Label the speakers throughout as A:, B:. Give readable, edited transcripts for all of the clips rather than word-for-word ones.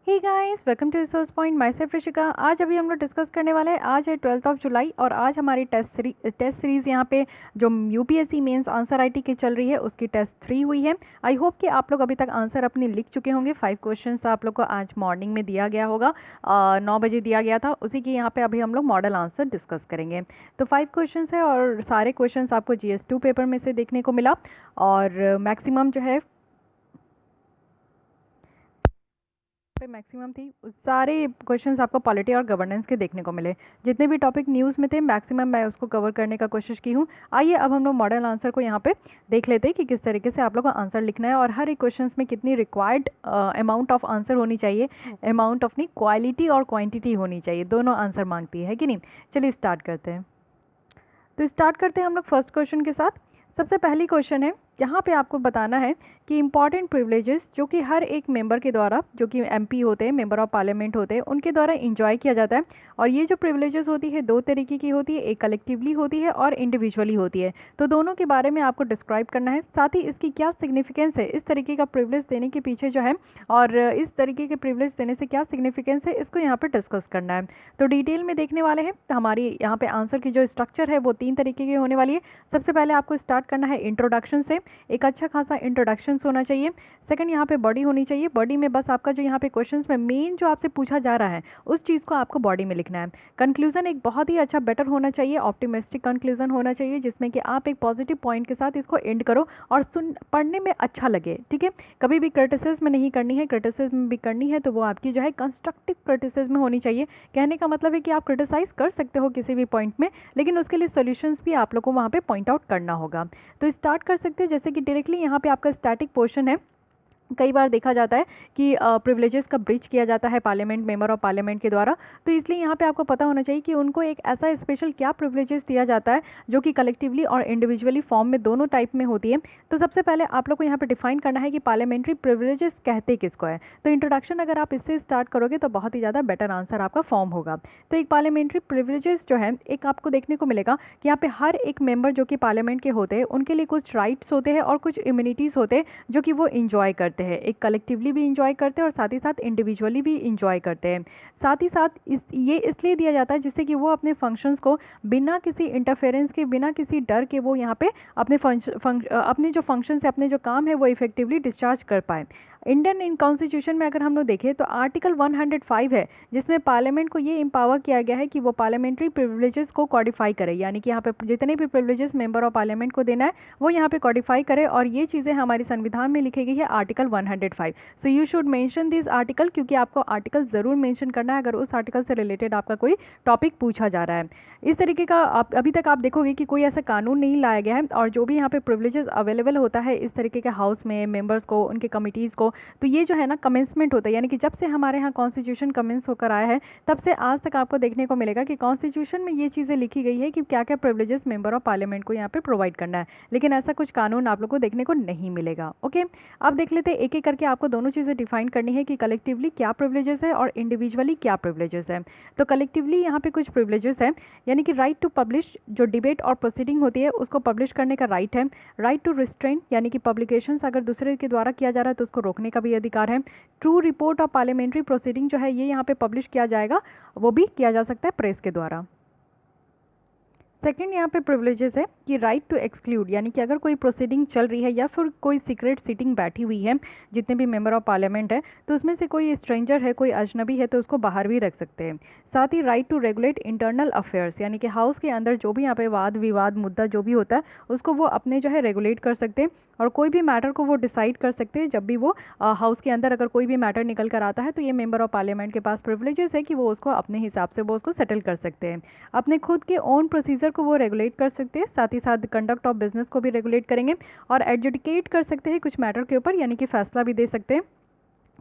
A: Hey guys, welcome to resource point. Myself Rishika. आज अभी हम लोग डिस्कस करने वाले हैं। आज है 12 जुलाई और आज हमारी टेस्ट सीरीज़ यहाँ पे जो यूपीएससी मेंस आंसर आईटी की चल रही है उसकी टेस्ट 3 हुई है। आई होप कि आप लोग अभी तक आंसर अपने लिख चुके होंगे। 5 क्वेश्चंस आप लोग को आज मॉर्निंग में दिया गया होगा, 9 बजे दिया गया था। उसी की यहाँ पे अभी हम लोग मॉडल आंसर डिस्कस करेंगे। तो 5 क्वेश्चन है और सारे क्वेश्चन आपको GS2 पेपर में से देखने को मिला और मैक्सिमम जो है पे मैक्सिमम थी उस सारे क्वेश्चंस आपको पॉलिटी और गवर्नेंस के देखने को मिले। जितने भी टॉपिक न्यूज़ में थे मैक्सिमम मैं उसको कवर करने का कोशिश की हूँ। आइए अब हम लोग मॉडल आंसर को यहाँ पे देख लेते हैं कि किस तरीके से आप लोग को आंसर लिखना है और हर एक क्वेश्चंस में कितनी रिक्वायर्ड अमाउंट ऑफ आंसर होनी चाहिए। अमाउंट ऑफ नहीं, क्वालिटी और क्वान्टिटी होनी चाहिए, दोनों आंसर मांगती है कि नहीं। चलिए स्टार्ट करते हैं। तो स्टार्ट करते हैं हम लोग फर्स्ट क्वेश्चन के साथ। सबसे पहली क्वेश्चन है, यहाँ पे आपको बताना है कि इंपॉर्टेंट प्रिविलेजेस जो कि हर एक मेंबर के द्वारा, जो कि एमपी होते हैं, मेंबर ऑफ पार्लियामेंट होते हैं, उनके द्वारा इंजॉय किया जाता है। और ये जो प्रिविलेजेस होती है दो तरीके की होती है, एक कलेक्टिवली होती है और इंडिविजुअली होती है। तो दोनों के बारे में आपको डिस्क्राइब करना है, साथ ही इसकी क्या सिग्निफिकेंस है, इस तरीके का प्रिविलेज देने के पीछे जो है और इस तरीके के प्रिविलेज देने से क्या सिग्निफिकेंस है, इसको यहाँ पर डिस्कस करना है। तो डिटेल में देखने वाले हैं। तो हमारी यहाँ पे आंसर की जो स्ट्रक्चर है वो 3 तरीके की होने वाली है। सबसे पहले आपको स्टार्ट करना है इंट्रोडक्शन से। एक अच्छा खासा इंट्रोडक्शन होना चाहिए। सेकंड यहाँ पे बॉडी होनी चाहिए। बॉडी में बस आपका जो यहाँ पे क्वेश्चंस में मेन जो आपसे पूछा जा रहा है उस चीज़ को आपको बॉडी में लिखना है। कंक्लूजन एक बहुत ही अच्छा बेटर होना चाहिए, ऑप्टिमिस्टिक कंक्लूजन होना चाहिए, जिसमें कि आप एक पॉजिटिव पॉइंट के साथ इसको एंड करो और पढ़ने में अच्छा लगे। ठीक है, कभी भी क्रिटिसिज्म नहीं करनी है, क्रिटिसिज्म भी करनी है तो वो आपकी जो है कंस्ट्रक्टिव क्रिटिसिज्म होनी चाहिए। कहने का मतलब है कि आप क्रिटिसाइज कर सकते हो किसी भी पॉइंट में, लेकिन उसके लिए सोल्यूशंस भी आप लोग को वहाँ पे पॉइंट आउट करना होगा। तो स्टार्ट कर सकते हैं। जैसे कि डायरेक्टली यहाँ पे आपका स्टैटिक पोर्शन है। कई बार देखा जाता है कि प्रिविलेजेस का ब्रीच किया जाता है पार्लियामेंट, मेंबर ऑफ पार्लियामेंट के द्वारा। तो इसलिए यहाँ पे आपको पता होना चाहिए कि उनको एक ऐसा स्पेशल क्या प्रिविलेजेस दिया जाता है जो कि कलेक्टिवली और इंडिविजुअली फॉर्म में, दोनों टाइप में होती है। तो सबसे पहले आप लोग को यहाँ पे डिफाइन करना है कि पार्लियामेंट्री प्रिविलेजेस कहते किसको है। तो इंट्रोडक्शन अगर आप इससे स्टार्ट करोगे तो बहुत ही ज़्यादा बेटर आंसर आपका फॉर्म होगा। तो एक पार्लियामेंट्री प्रिविलेजेस जो है, एक आपको देखने को मिलेगा कि यहाँ पे हर एक मेंबर जो कि पार्लियामेंट के होते हैं उनके लिए कुछ राइट्स होते हैं और कुछ इम्यूनिटीज़ होते हैं जो कि वो इंजॉय करते हैं। एक कलेक्टिवली भी इंजॉय करते हैं और साथ ही साथ इंडिविजुअली भी इंजॉय करते हैं। साथ ही साथ ये इसलिए दिया जाता है जिससे कि वो अपने फंक्शंस को बिना किसी इंटरफेरेंस के, बिना किसी डर के वो यहाँ पे अपने जो फंक्शंस है, अपने जो काम है वो इफेक्टिवली डिस्चार्ज कर पाए। इंडियन कॉन्स्टिट्यूशन में अगर हम लोग देखें तो आर्टिकल 105 है जिसमें पार्लियामेंट को ये एम्पावर किया गया है कि वो पार्लियामेंट्री प्रिविलेजेस को कॉडिफाई करे, यानी कि यहाँ पे जितने भी प्रिविलेजेस मेंबर ऑफ पार्लियामेंट को देना है वो यहाँ पे कॉडिफाई करे। और ये चीज़ें हमारे संविधान में लिखी गई है article 105। So you should mention this article, क्योंकि आपको आर्टिकल ज़रूर मेंशन करना है अगर उस आर्टिकल से रिलेटेड आपका कोई टॉपिक पूछा जा रहा है। इस तरीके का अभी तक आप देखोगे कि कोई ऐसा कानून नहीं लाया गया है और जो भी यहाँ पे प्रिविलेजेस अवेलेबल होता है इस तरीके के हाउस में मेंबर्स को, उनके कमिटीज़ को, तो ये जो है ना कमेंसमेंट होता है, यानी कि जब से हमारे यहाँ कॉन्स्टिट्यूशन कमेंस होकर आया है तब से आज तक आपको देखने को मिलेगा कि कॉन्स्टिट्यूशन में ये चीज़ें लिखी गई है कि क्या क्या प्रिविलेजेस मेंबर ऑफ पार्लियामेंट को यहाँ पे प्रोवाइड करना है, लेकिन ऐसा कुछ कानून आप लोग को देखने को नहीं मिलेगा। ओके, अब देख लेते हैं एक एक करके। आपको दोनों चीज़ें डिफाइन करनी है कि कलेक्टिवली क्या प्रिविलेजेस है और इंडिविजुअली क्या प्रिविलेजेस है। तो कलेक्टिवली यहाँ पे कुछ प्रिविलेजेस है, यानी कि राइट टू पब्लिश, जो डिबेट और प्रोसीडिंग होती है उसको पब्लिश करने का राइट है। राइट टू रिस्ट्रेन, यानी कि पब्लिकेशंस अगर दूसरे के द्वारा किया जा रहा है तो उसको रोकने का भी अधिकार है। True report of parliamentary proceeding जो है ये यहाँ पे पब्लिश किया जाएगा, वो भी किया जा सकता है प्रेस के द्वारा। सेकंड यहाँ पे प्रिविलेजेस है कि राइट टू एक्सक्लूड, यानी कि अगर कोई प्रोसीडिंग चल रही है या फिर कोई सीक्रेट सीटिंग बैठी हुई है, जितने भी मेंबर ऑफ पार्लियामेंट है, तो उसमें से कोई स्ट्रेंजर है, कोई अजनबी है तो उसको बाहर भी रख सकते हैं। साथ ही right to regulate internal affairs, यानी कि हाउस के अंदर जो भी यहाँ पे वाद विवाद मुद्दा जो भी होता है उसको वो अपने जो है रेगुलेट कर सकते हैं और कोई भी मैटर को वो डिसाइड कर सकते हैं। जब भी वो हाउस के अंदर अगर कोई भी मैटर निकल कर आता है तो ये मेंबर ऑफ पार्लियामेंट के पास प्रिविलेजेस है कि वो उसको अपने हिसाब से वो उसको सेटल कर सकते हैं। अपने खुद के ओन प्रोसीजर को वो रेगुलेट कर सकते हैं, साथ ही साथ कंडक्ट ऑफ बिजनेस को भी रेगुलेट करेंगे और एडजुडिकेट कर सकते हैं कुछ मैटर के ऊपर, यानी कि फैसला भी दे सकते हैं।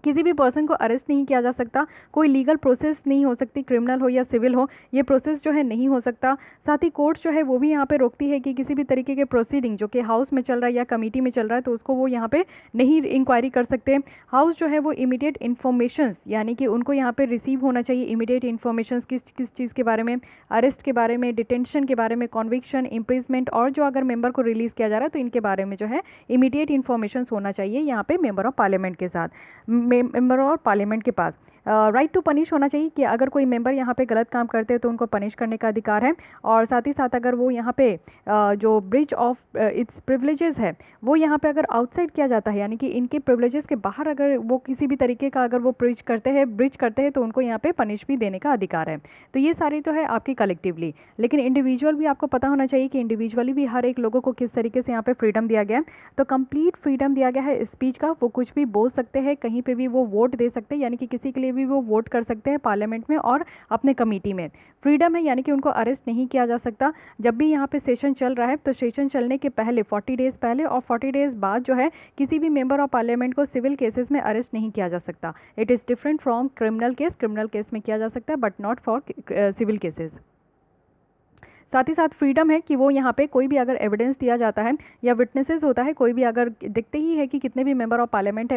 A: किसी भी पर्सन को अरेस्ट नहीं किया जा सकता, कोई लीगल प्रोसेस नहीं हो सकती, क्रिमिनल हो या सिविल हो, ये प्रोसेस जो है नहीं हो सकता। साथ ही कोर्ट जो है वो भी यहाँ पे रोकती है कि किसी भी तरीके के प्रोसीडिंग जो कि हाउस में चल रहा है या कमेटी में चल रहा है तो उसको वो यहाँ पे नहीं इंक्वायरी कर सकते। हाउस जो है वो इमीडिएट इन्फॉर्मेशंस, यानी कि उनको यहाँ पे रिसीव होना चाहिए इमीडिएट इन्फॉर्मेशंस किस किस चीज़ के बारे में, अरेस्ट के बारे में, डिटेंशन के बारे में, कॉन्विक्शन, इम्प्रिजमेंट और जो अगर मेंबर को रिलीज़ किया जा रहा है तो इनके बारे में जो है इमीडिएट इन्फॉर्मेशन होना चाहिए यहाँ पे मेंबर ऑफ पार्लियामेंट के साथ, मेंबर और पार्लियामेंट के पास। राइट टू पनिश होना चाहिए कि अगर कोई मेंबर यहाँ पे गलत काम करते हैं तो उनको पनिश करने का अधिकार है। और साथ ही साथ अगर वो यहाँ पे जो ब्रीच ऑफ इट्स प्रिविलेजेस है वो यहाँ पे अगर आउटसाइड किया जाता है, यानी कि इनके प्रिविलेजेस के बाहर अगर वो किसी भी तरीके का अगर वो ब्रीच करते हैं तो उनको यहाँ पे पनिश भी देने का अधिकार है। तो ये सारी तो है आपकी कलेक्टिवली, लेकिन इंडिविजुअल भी आपको पता होना चाहिए कि इंडिविजुअली भी हर एक लोगों को किस तरीके से यहाँ पे फ्रीडम दिया गया है। तो कंप्लीट फ्रीडम दिया गया है स्पीच का, वो कुछ भी बोल सकते हैं, कहीं पे भी वो वोट दे सकते हैं, यानी कि किसी के लिए भी वो वोट कर सकते हैं पार्लियामेंट में और अपने कमेटी में। फ्रीडम है, यानी कि उनको अरेस्ट नहीं किया जा सकता। जब भी यहाँ पे सेशन चल रहा है तो सेशन चलने के पहले 40 डेज़ पहले और 40 डेज़ बाद जो है किसी भी मेंबर ऑफ पार्लियामेंट को सिविल केसेस में अरेस्ट नहीं किया जा सकता। It is different from criminal case. Criminal case में किया जा सकता है but not for civil cases. साथ ही साथ फ्रीडम है कि वो यहाँ पे कोई भी अगर एविडेंस दिया जाता है या विटनेसेस होता है, कोई भी अगर दिखते ही है कि कितने भी मेंबर ऑफ पार्लियामेंट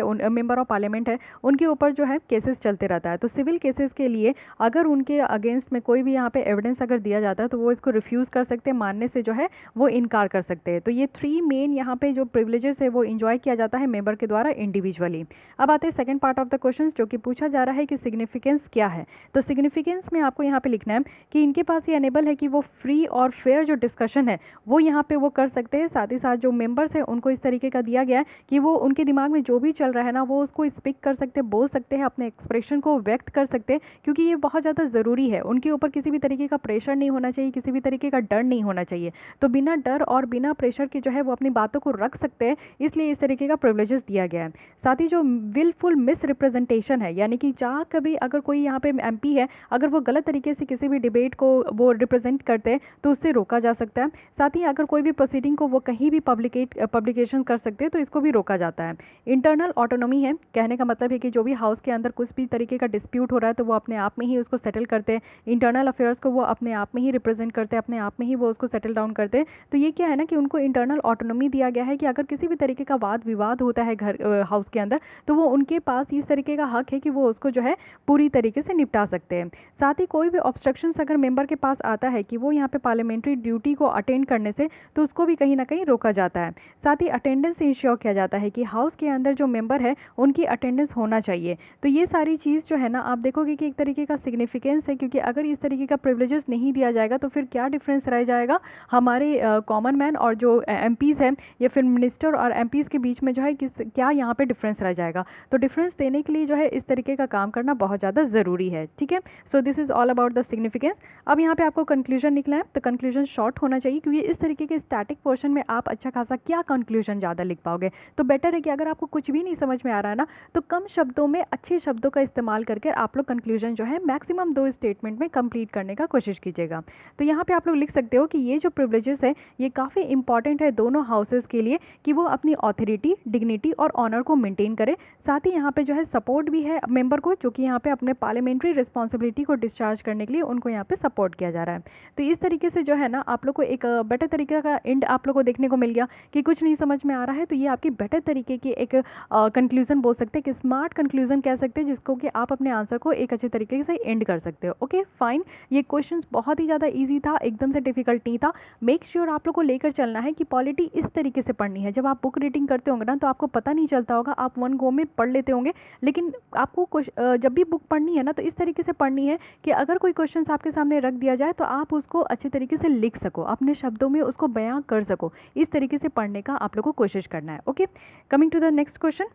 A: है उनके ऊपर जो है केसेस चलते रहता है। तो सिविल केसेस के लिए अगर उनके अगेंस्ट में कोई भी यहाँ पे एविडेंस अगर दिया जाता है तो वो इसको रिफ्यूज़ कर सकते हैं, मानने से जो है वो इनकार कर सकते हैं। तो ये 3 मेन यहाँ पे जो प्रिविलेजेस है वो इंजॉय किया जाता है मेंबर के द्वारा इंडिविजुअली। अब आते हैं second part of the question, जो कि पूछा जा रहा है कि सिग्निफिकेंस क्या है। तो सिग्निफिकेंस में आपको यहाँ पे लिखना है कि इनके पास ये अनेबल है कि वो फ्री और फेयर जो डिस्कशन है वो यहाँ पे वो कर सकते हैं। साथ ही साथ जो मेंबर्स हैं उनको इस तरीके का दिया गया है कि वो उनके दिमाग में जो भी चल रहा है ना वो उसको स्पीक कर सकते हैं, बोल सकते हैं, अपने एक्सप्रेशन को व्यक्त कर सकते हैं, क्योंकि ये बहुत ज़्यादा ज़रूरी है। उनके ऊपर किसी भी तरीके का प्रेशर नहीं होना चाहिए, किसी भी तरीके का डर नहीं होना चाहिए। तो बिना डर और बिना प्रेशर के जो है वो अपनी बातों को रख सकते हैं, इसलिए इस तरीके का प्रिविलेजेस दिया गया है। साथ ही जो विलफुल मिस रिप्रेजेंटेशन है, यानी कि जहाँ कभी अगर कोई यहाँ पे एमपी है अगर वो गलत तरीके से किसी भी डिबेट को वो रिप्रेजेंट करते हैं तो उससे रोका जा सकता है। साथ ही अगर कोई भी प्रोसीडिंग को वो कहीं भी पब्लिकेशन कर सकते हैं तो इसको भी रोका जाता है। इंटरनल ऑटोनॉमी है, कहने का मतलब है कि जो भी हाउस के अंदर कुछ भी तरीके का डिस्प्यूट हो रहा है तो वो अपने आप में ही उसको सेटल करते हैं। इंटरनल अफेयर्स को वो अपने आप में ही रिप्रेजेंट करते हैं, अपने आप में ही वो उसको सेटल डाउन करते हैं। तो ये क्या है ना कि उनको इंटरनल ऑटोनॉमी दिया गया है कि अगर किसी भी तरीके का वाद विवाद होता है घर हाउस के अंदर तो वो उनके पास इस तरीके का हक है कि वो उसको जो है पूरी तरीके से निपटा सकते हैं। साथ ही कोई भी ऑब्स्ट्रक्शंस अगर मेंबर के पास आता है कि वो यहाँ पे पार्लियामेंट्री ड्यूटी को अटेंड करने से तो उसको भी कहीं ना कहीं रोका जाता है। साथ ही अटेंडेंस इंश्योर किया जाता है कि हाउस के अंदर जो मेंबर है उनकी अटेंडेंस होना चाहिए। तो ये सारी चीज़ जो है ना आप देखोगे कि एक तरीके का सिग्निफिकेंस है, क्योंकि अगर इस तरीके का प्रिविलेजेस नहीं दिया जाएगा तो फिर क्या डिफरेंस रह जाएगा हमारे कॉमन मैन और जो एमपीज़ हैं या फिर मिनिस्टर और एमपीज़ के बीच में जो है क्या यहाँ पे डिफरेंस रह जाएगा। तो डिफरेंस देने के लिए जो है इस तरीके का काम करना बहुत ज़्यादा ज़रूरी है। ठीक है, so this is all about the significance. अब यहाँ पे आपको कंक्लूजन निकला है तो कंक्लूजन शॉर्ट होना चाहिए, क्योंकि इस तरीके के स्टैटिक पोर्शन में आप अच्छा खासा क्या कंक्लूजन ज़्यादा लिख पाओगे। तो बेटर है कि अगर आपको कुछ भी नहीं समझ में आ रहा है ना तो कम शब्दों में अच्छे शब्दों का इस्तेमाल करके आप लोग कंक्लूजन जो है मैक्सिमम 2 स्टेटमेंट में कंप्लीट करने का कोशिश कीजिएगा। तो यहाँ पे आप लोग लिख सकते हो कि ये जो प्रिविलेजेस है ये काफ़ी इंपॉर्टेंट है दोनों हाउसेस के लिए कि वो अपनी ऑथोरिटी, डिग्निटी और ऑनर को मेंटेन करे। साथ ही यहाँ पे जो है सपोर्ट भी है मेंबर को, जो कि यहाँ पे अपने पार्लियामेंट्री रिस्पॉन्सिबिलिटी को डिस्चार्ज करने के लिए उनको यहाँ पे सपोर्ट किया जा रहा है। तो इस तरीके से जो है ना आप लोग को एक बेटर तरीके का एंड आप लोग को देखने को मिल गया कि कुछ नहीं समझ में आ रहा है तो ये आपकी बेटर तरीके की एक कंक्लूजन बोल सकते हैं कि स्मार्ट कंक्लूजन कह सकते हैं, जिसको कि आप अपने आंसर को एक अच्छे तरीके से एंड कर सकते हो। ओके फाइन, ये क्वेश्चन बहुत ही ज़्यादा ईजी था, एकदम से डिफिकल्ट नहीं था। मेक श्योर आप लोग को लेकर चलना है कि पॉलिटी इस तरीके से पढ़नी है। जब आप बुक रीडिंग करते होंगे ना तो आपको पता नहीं चलता होगा, आप वन गो में पढ़ लेते होंगे, लेकिन आपको जब भी बुक पढ़नी है ना तो इस तरीके से पढ़नी है कि अगर कोई क्वेश्चन आपके सामने रख दिया जाए तो आप उसको अच्छे तरीके से लिख सको, अपने शब्दों में उसको बयां कर सको। इस तरीके से पढ़ने का आप लोग को कोशिश करना है। Okay, coming to the next question.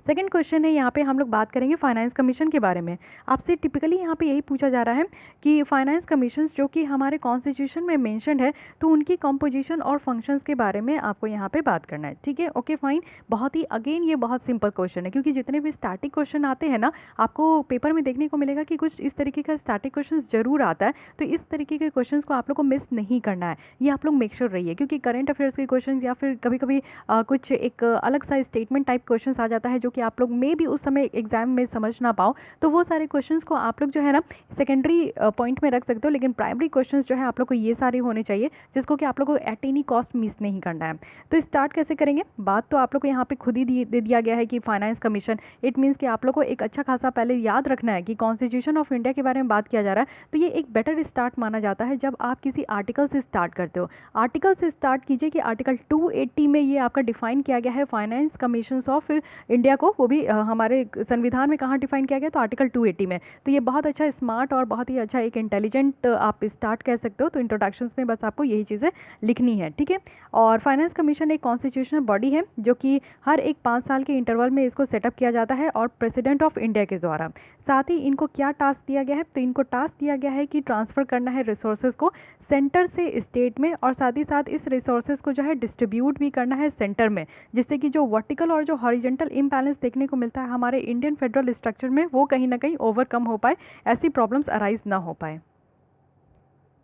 A: Second question है, यहाँ पे हम लोग बात करेंगे फाइनेंस कमीशन के बारे में। आपसे टिपिकली यहाँ पे यही पूछा जा रहा है कि फाइनेंस कमीशंस जो कि हमारे कॉन्स्टिट्यूशन में मेंशन्ड है तो उनकी कंपोजिशन और फंक्शंस के बारे में आपको यहाँ पे बात करना है। ठीक है, ओके फाइन। बहुत ही अगेन ये बहुत सिंपल क्वेश्चन है, क्योंकि जितने भी स्टैटिक क्वेश्चन आते हैं ना आपको पेपर में देखने को मिलेगा कि कुछ इस तरीके का स्टैटिक क्वेश्चन जरूर आता है। तो इस तरीके के क्वेश्चन को आप लोग को मिस नहीं करना है, ये आप लोग मेक श्योर रहिए, क्योंकि करंट अफेयर्स के क्वेश्चन या फिर कभी कभी कुछ एक अलग सा स्टेटमेंट टाइप क्वेश्चन आ जाता है जो कि आप लोग मे भी उस समय एग्जाम में समझ ना पाओ। तो वो सारे क्वेश्चंस को आप लोग जो है ना सेकेंडरी पॉइंट में रख सकते हो, लेकिन प्राइमरी क्वेश्चंस जो है आप लोग को ये सारे होने चाहिए जिसको कि आप लोग को एट एनी कॉस्ट मिस नहीं करना है। तो स्टार्ट कैसे करेंगे, बात तो आप लोग को यहाँ पे खुद ही दे दिया गया है कि फाइनेंस कमीशन, इट मीन्स कि आप लोग को एक अच्छा खासा पहले याद रखना है कि कॉन्स्टिट्यूशन ऑफ इंडिया के बारे में बात किया जा रहा है। तो ये एक बेटर स्टार्ट माना जाता है जब आप किसी आर्टिकल से स्टार्ट करते हो। आर्टिकल से स्टार्ट कीजिए कि आर्टिकल 280 में ये आपका डिफाइन किया गया है फाइनेंस कमीशन ऑफ इंडिया को को, वो भी हमारे संविधान में कहाँ डिफाइन किया गया, तो आर्टिकल 280 में। तो ये बहुत अच्छा स्मार्ट और बहुत ही अच्छा एक इंटेलिजेंट आप स्टार्ट कह सकते हो। तो इंट्रोडक्शंस में बस आपको यही चीज़ें लिखनी है, ठीक है। और फाइनेंस कमीशन एक कॉन्स्टिट्यूशनल बॉडी है जो कि हर एक 5 साल के इंटरवल में इसको सेटअप किया जाता है और प्रेसिडेंट ऑफ इंडिया के द्वारा। साथ ही इनको क्या टास्क दिया गया है, तो इनको टास्क दिया गया है कि ट्रांसफ़र करना है रिसोर्सेज को सेंटर से स्टेट में, और साथ ही साथ इस रिसोर्सेज को जो है डिस्ट्रीब्यूट भी करना है सेंटर में, जिससे कि जो वर्टिकल और जो हॉरिजेंटल इम्बैलेंस देखने को मिलता है हमारे इंडियन फेडरल स्ट्रक्चर में, वो कहीं ना कहीं ओवरकम हो पाए, ऐसी प्रॉब्लम्स अराइज ना हो पाए।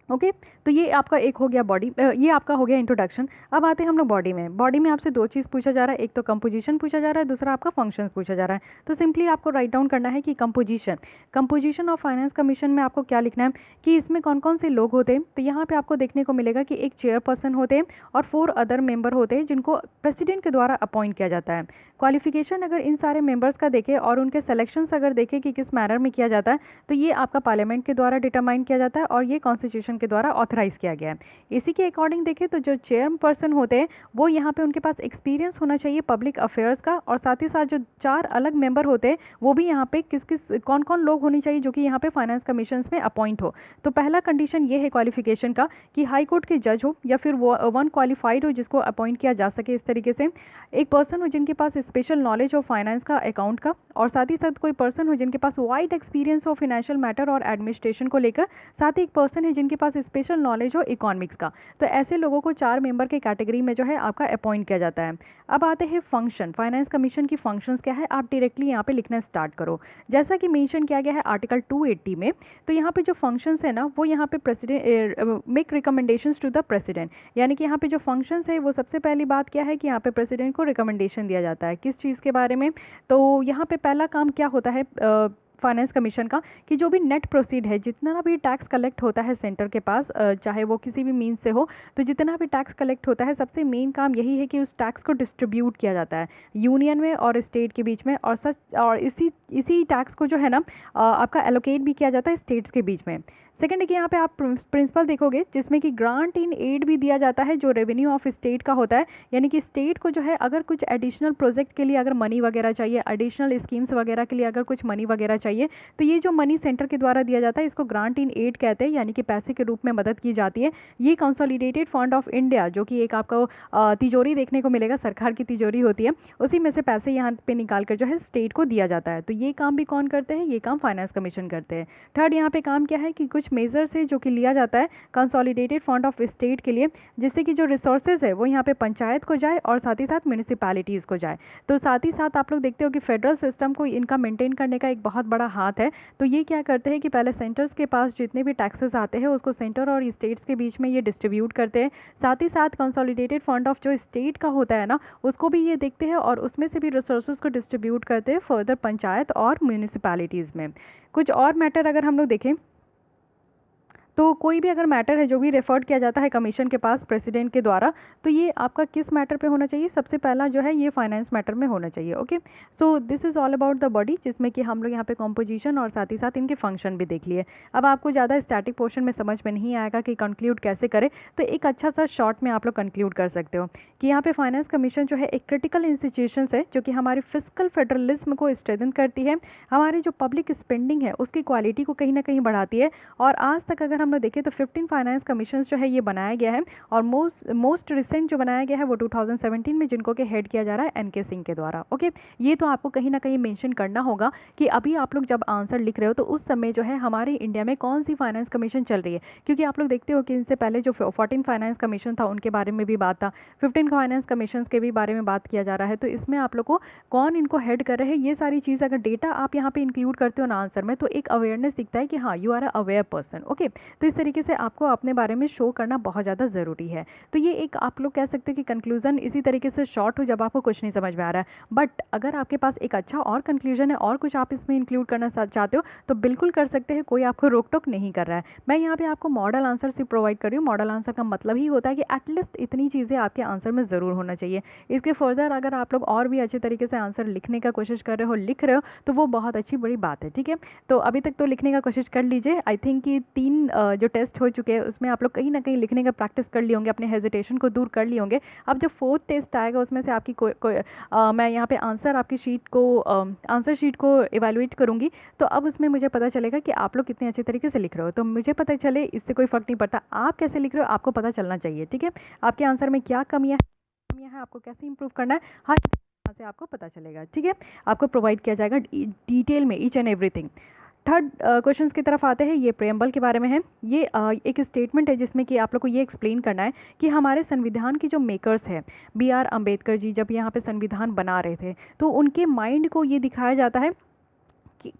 A: ओके तो ये आपका एक हो गया बॉडी, ये आपका हो गया इंट्रोडक्शन। अब आते हैं हम लोग बॉडी में। बॉडी में आपसे दो चीज़ पूछा जा रहा है, एक तो कंपोजिशन पूछा जा रहा है, दूसरा आपका फंक्शंस पूछा जा रहा है। तो सिंपली आपको राइट डाउन करना है कि कंपोजिशन ऑफ फाइनेंस कमीशन में आपको क्या लिखना है कि इसमें कौन कौन से लोग होते हैं। तो यहाँ पे आपको देखने को मिलेगा कि एक चेयरपर्सन होते हैं और 4 अदर मेंबर होते हैं जिनको प्रेसिडेंट के द्वारा अपॉइंट किया जाता है। क्वालिफिकेशन अगर इन सारे मेंबर्स का देखें और उनके सिलेक्शंस अगर देखें कि किस मैनर में किया जाता है, तो ये आपका पार्लियामेंट के द्वारा डिटरमाइन किया जाता है और ये कॉन्स्टिट्यूशन के द्वारा ऑथराइज किया गया है। इसी के अकॉर्डिंग देखें तो जो चेयरपर्सन होते हैं वो यहाँ पे उनके पास एक्सपीरियंस होना चाहिए पब्लिक अफेयर्स का, और साथ ही साथ जो 4 अलग मेंबर होते हैं वो भी यहाँ पे किस किस कौन कौन लोग होने चाहिए जो कि यहाँ पे फाइनेंस कमीशन में अपॉइंट हो। तो पहला कंडीशन ये है क्वालिफिकेशन का कि हाई कोर्ट के जज हो या फिर वो वन क्वालिफाइड हो जिसको अपॉइंट किया जा सके इस तरीके से, एक पर्सन हो जिनके पास स्पेशल नॉलेज हो फाइनेंस का, अकाउंट का, और साथ ही साथ कोई पर्सन हो जिनके पास वाइड एक्सपीरियंस हो फाइनेंशियल मैटर और एडमिनिस्ट्रेशन को लेकर, साथ ही एक पर्सन है जिनके पास स्पेशल नॉलेज हो इकोनॉमिक्स का। तो ऐसे लोगों को 4 मेंबर के कैटेगरी में जो है आपका अपॉइंट किया जाता है। अब आते हैं फंक्शन, फाइनेंस कमीशन की फंक्शंस क्या है, आप डायरेक्टली यहाँ पे लिखना स्टार्ट करो। जैसा कि मेंशन किया गया है आर्टिकल 280 में, तो यहाँ पे जो फंक्शंस है ना वो यहाँ पे president make recommendations to the president, यानी कि यहाँ पे जो फंक्शंस है वो सबसे पहली बात क्या है कि यहाँ पे प्रेसिडेंट को रिकमेंडेशन दिया जाता है किस चीज़ के बारे में। तो यहाँ पे पहला काम क्या होता है फाइनेंस कमीशन का कि जो भी नेट प्रोसीड है, जितना भी टैक्स कलेक्ट होता है सेंटर के पास, चाहे वो किसी भी मीन्स से हो, तो जितना भी टैक्स कलेक्ट होता है सबसे मेन काम यही है कि उस टैक्स को डिस्ट्रीब्यूट किया जाता है यूनियन में और स्टेट के बीच में, और इसी टैक्स को जो है ना आपका एलोकेट भी किया जाता है स्टेट्स के बीच में। सेकेंड है कि यहाँ पे आप प्रिंसिपल देखोगे जिसमें कि ग्रांट इन एड भी दिया जाता है जो रेवेन्यू ऑफ स्टेट का होता है, यानी कि स्टेट को जो है अगर कुछ एडिशनल प्रोजेक्ट के लिए अगर मनी वगैरह चाहिए, एडिशनल स्कीम्स वगैरह के लिए अगर कुछ मनी वगैरह चाहिए, तो ये जो मनी सेंटर के द्वारा दिया जाता है इसको ग्रांट इन एड कहते हैं, यानी कि पैसे के रूप में मदद की जाती है। ये कंसोलिडेटेड फंड ऑफ इंडिया जो कि एक आपको तिजोरी देखने को मिलेगा, सरकार की तिजोरी होती है, उसी में से पैसे यहाँ पे निकाल कर जो है स्टेट को दिया जाता है। तो ये काम भी कौन करते हैं, ये काम फाइनेंस कमीशन करते हैं। थर्ड यहाँ पे काम क्या है कि कुछ मेजर से जो कि लिया जाता है कंसोलिडेटेड फंड ऑफ स्टेट के लिए, जिससे कि जो रिसोर्सेज है वो यहाँ पे पंचायत को जाए और साथ ही साथ म्यूनिसिपैलिटीज़ को जाए। तो साथ ही साथ आप लोग देखते हो कि फेडरल सिस्टम को इनका मेंटेन करने का एक बहुत बड़ा हाथ है। तो ये क्या करते हैं कि पहले सेंटर्स के पास जितने भी टैक्सेस आते हैं उसको सेंटर और स्टेट्स के बीच में ये डिस्ट्रीब्यूट करते हैं। साथ ही साथ कंसोलिडेटेड फंड ऑफ जो स्टेट का होता है ना उसको भी ये देखते हैं और उसमें से भी रिसोर्सेज को डिस्ट्रीब्यूट करते हैं फर्दर पंचायत और म्यूनिसिपैलिटीज़ में। कुछ और मैटर अगर हम लोग देखें तो कोई भी अगर मैटर है जो भी रेफर्ड किया जाता है कमीशन के पास प्रेसिडेंट के द्वारा, तो ये आपका किस मैटर पे होना चाहिए, सबसे पहला जो है ये फाइनेंस मैटर में होना चाहिए। Okay so this is all about the body, जिसमें कि हम लोग यहाँ पे कॉम्पोजिशन और साथ ही साथ इनके फंक्शन भी देख लिए। अब आपको ज़्यादा स्टैटिक पोर्शन में समझ में नहीं आएगा कि कंक्लूड कैसे करें, तो एक अच्छा सा शॉर्ट में आप लोग कंक्लूड कर सकते हो कि यहाँ पे फाइनेंस कमीशन जो है एक क्रिटिकल इंस्टीट्यूशन है जो कि हमारे फिजिकल फेडरलिज्म को स्ट्रेंथन करती है, हमारी जो पब्लिक स्पेंडिंग है उसकी क्वालिटी को कहीं ना कहीं बढ़ाती है। और आज तक अगर हम लोग देखें तो 15 फाइनेंस कमीशंस जो है ये बनाया गया है, और मोस्ट रिसेंट जो बनाया गया है वो 2017 में, जिनको के हेड किया जा रहा है एनके सिंह के द्वारा। ओके ये तो आपको कहीं ना कहीं मेंशन करना होगा कि अभी आप लोग जब आंसर लिख रहे हो तो उस समय जो है हमारे इंडिया में कौन सी फाइनेंस कमीशन चल रही है, क्योंकि आप लोग देखते हो कि इनसे पहले जो 14 फाइनेंस कमीशन था उनके बारे में भी बात था, 15 फाइनेंस कमीशन के भी बारे में बात किया जा रहा है। तो इसमें आप लोग को कौन इनको हेड कर रहे हैं, ये सारी चीज़ अगर डेटा आप यहाँ पे इंक्लूड करते हो ना आंसर में, तो एक अवेयरनेस दिखता है कि हाँ you are a aware person. Okay तो इस तरीके से आपको अपने बारे में शो करना बहुत ज़्यादा ज़रूरी है। तो ये एक आप लोग कह सकते हो कि कंक्लूजन इसी तरीके से शॉर्ट हो जब आपको कुछ नहीं समझ में आ रहा है, बट अगर आपके पास एक अच्छा और कंक्लूजन है और कुछ आप इसमें इंक्लूड करना चाहते हो तो बिल्कुल कर सकते हैं, कोई आपको रोक टोक नहीं कर रहा है। मैं यहाँ पे आपको मॉडल आंसर से प्रोवाइड कर रही हूँ। मॉडल आंसर का मतलब ही होता है कि एटलीस्ट इतनी चीज़ें आपके आंसर में ज़रूर होना चाहिए। इसके फर्दर अगर आप लोग और भी अच्छे तरीके से आंसर लिखने का कोशिश कर रहे हो, लिख रहे हो, तो वो बहुत अच्छी बड़ी बात है। ठीक है तो अभी तक तो लिखने का कोशिश कर लीजिए। आई थिंक कि जो टेस्ट हो चुके हैं उसमें आप लोग कहीं ना कहीं लिखने का प्रैक्टिस कर लिए होंगे, अपने हेजिटेशन को दूर कर लिए होंगे। अब जो फोर्थ टेस्ट आएगा उसमें से आपकी मैं यहाँ पे आंसर शीट को इवेलुएट करूँगी। तो अब उसमें मुझे पता चलेगा कि आप लोग कितने अच्छे तरीके से लिख रहे हो। तो मुझे पता चले इससे कोई फ़र्क नहीं पड़ता आप कैसे लिख रहे हो, आपको पता चलना चाहिए। ठीक है, आपके आंसर में क्या कमियाँ है, आपको कैसे इंप्रूव करना है, हर यहाँ से आपको पता चलेगा। ठीक है, आपको प्रोवाइड किया जाएगा डिटेल में each and everything. Third questions की तरफ आते हैं। ये प्रेम्बल के बारे में है। ये एक स्टेटमेंट है जिसमें कि आप लोग को ये एक्सप्लेन करना है कि हमारे संविधान के जो मेकर्स हैं BR अम्बेडकर जी, जब यहाँ पे संविधान बना रहे थे तो उनके माइंड को ये दिखाया जाता है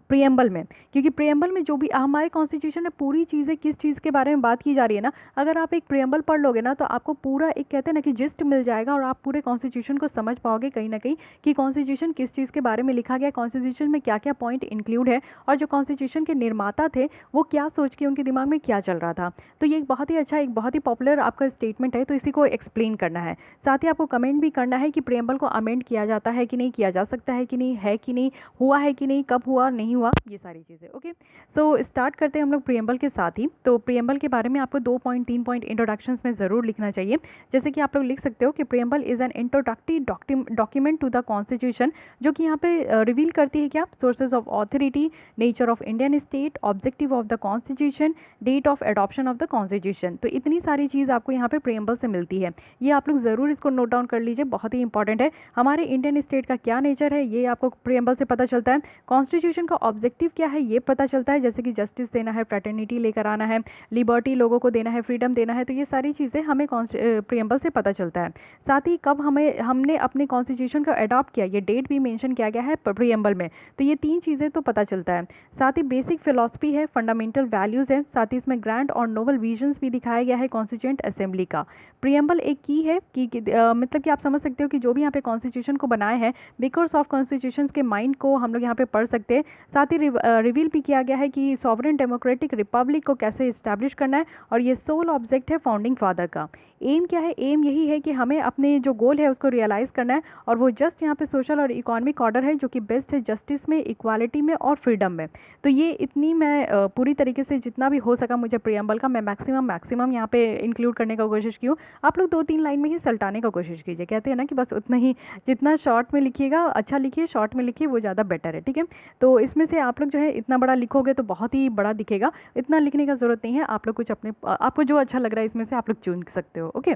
A: प्रियम्बल में, क्योंकि प्रियम्बल में जो भी हमारे कॉन्स्टिट्यूशन में पूरी चीज़ें किस चीज़ के बारे में बात की जा रही है ना, अगर आप एक प्रियम्बल पढ़ लोगे ना तो आपको पूरा एक कहते हैं ना कि जिस्ट मिल जाएगा और आप पूरे कॉन्स्टिट्यूशन को समझ पाओगे कहीं ना कहीं कि कॉन्स्टिट्यूशन किस चीज़ के बारे में लिखा गया, कॉन्स्टिट्यूशन में क्या क्या पॉइंट इंक्लूड है और जो कॉन्स्टिट्यूशन के निर्माता थे वो क्या सोच के उनके दिमाग में क्या चल रहा था। तो ये एक बहुत ही अच्छा, एक बहुत ही पॉपुलर आपका स्टेटमेंट है, तो इसी को एक्सप्लेन करना है। साथ ही आपको कमेंट भी करना है कि प्रियम्बल को अमेंड किया जाता है कि नहीं, किया जा सकता है कि नहीं, है कि नहीं, हुआ है कि नहीं, कब हुआ, नहीं हुआ, ये सारी चीज़ें। ओके, सो स्टार्ट करते हैं हम लोग प्रियम्बल के साथ ही। तो प्रियम्बल के बारे में आपको 3 पॉइंट इंट्रोडक्शंस में ज़रूर लिखना चाहिए। जैसे कि आप लोग लिख सकते हो कि preamble is an introductory document to the constitution, जो कि यहाँ पे रिवील करती है क्या, sources of authority, nature of Indian state, objective of the constitution, date of adoption of the constitution. तो इतनी सारी चीज़ आपको यहाँ पे प्रियम्बल से मिलती है। ये आप लोग ज़रूर इसको नोट डाउन कर लीजिए, बहुत ही इंपॉर्टेंट है। हमारे इंडियन स्टेट का क्या नेचर है ये आपको प्रियम्बल से पता चलता है। कॉन्स्टिट्यूशन का ऑब्जेक्टिव क्या है ये पता चलता है, जैसे कि जस्टिस देना है, फ्रेटर्निटी लेकर आना है, लिबर्टी लोगों को देना है, फ्रीडम देना है। तो ये सारी चीज़ें हमें प्रियम्बल से पता चलता है। साथ ही कब हमने अपने कॉन्स्टिट्यूशन को अडॉप्ट किया, ये डेट भी मेंशन किया गया है प्रियम्बल में। तो ये 3 चीज़ें तो पता चलता है। साथ ही बेसिक फिलॉसफी है, फंडामेंटल वैल्यूज़ है, साथ ही इसमें ग्रैंड और नोबल विजन्स भी दिखाया गया है कॉन्स्टिट्यूएंट असेंबली का। प्रियम्बल एक की है कि मतलब कि आप समझ सकते हो कि जो भी यहाँ पे कॉन्स्टिट्यूशन को बनाए हैं, मेकर्स ऑफ कॉन्स्टिट्यूशन के माइंड को हम लोग यहाँ पे पढ़ सकते हैं। साथ ही रिवील भी किया गया है कि सॉवरेन डेमोक्रेटिक रिपब्लिक को कैसे इस्टेब्लिश करना है, और ये सोल ऑब्जेक्ट है फाउंडिंग फादर का। एम क्या है, एम यही है कि हमें अपने जो गोल है उसको रियलाइज़ करना है, और वो जस्ट यहाँ पे सोशल और इकोनॉमिक ऑर्डर है जो कि बेस्ट है जस्टिस में, इक्वालिटी में और फ्रीडम में। तो ये इतनी मैं पूरी तरीके से जितना भी हो सका मुझे प्रियम्बल का मैं मैक्सिमम यहाँ पे इंक्लूड करने का कोशिश की हूँ। आप लोग 2-3 लाइन में ही सल्टाने का कोशिश कीजिए। कहते हैं ना कि बस उतना ही, जितना शॉर्ट में लिखिएगा अच्छा लिखिए, शॉर्ट में लिखिए वो ज़्यादा बेटर है। ठीक है, तो इसमें से आप लोग जो है इतना बड़ा लिखोगे तो बहुत ही बड़ा दिखेगा, इतना लिखने का ज़रूरत नहीं है। आप लोग कुछ अपने आपको जो अच्छा लग रहा है इसमें से आप लोग चुन सकते हो। ओके,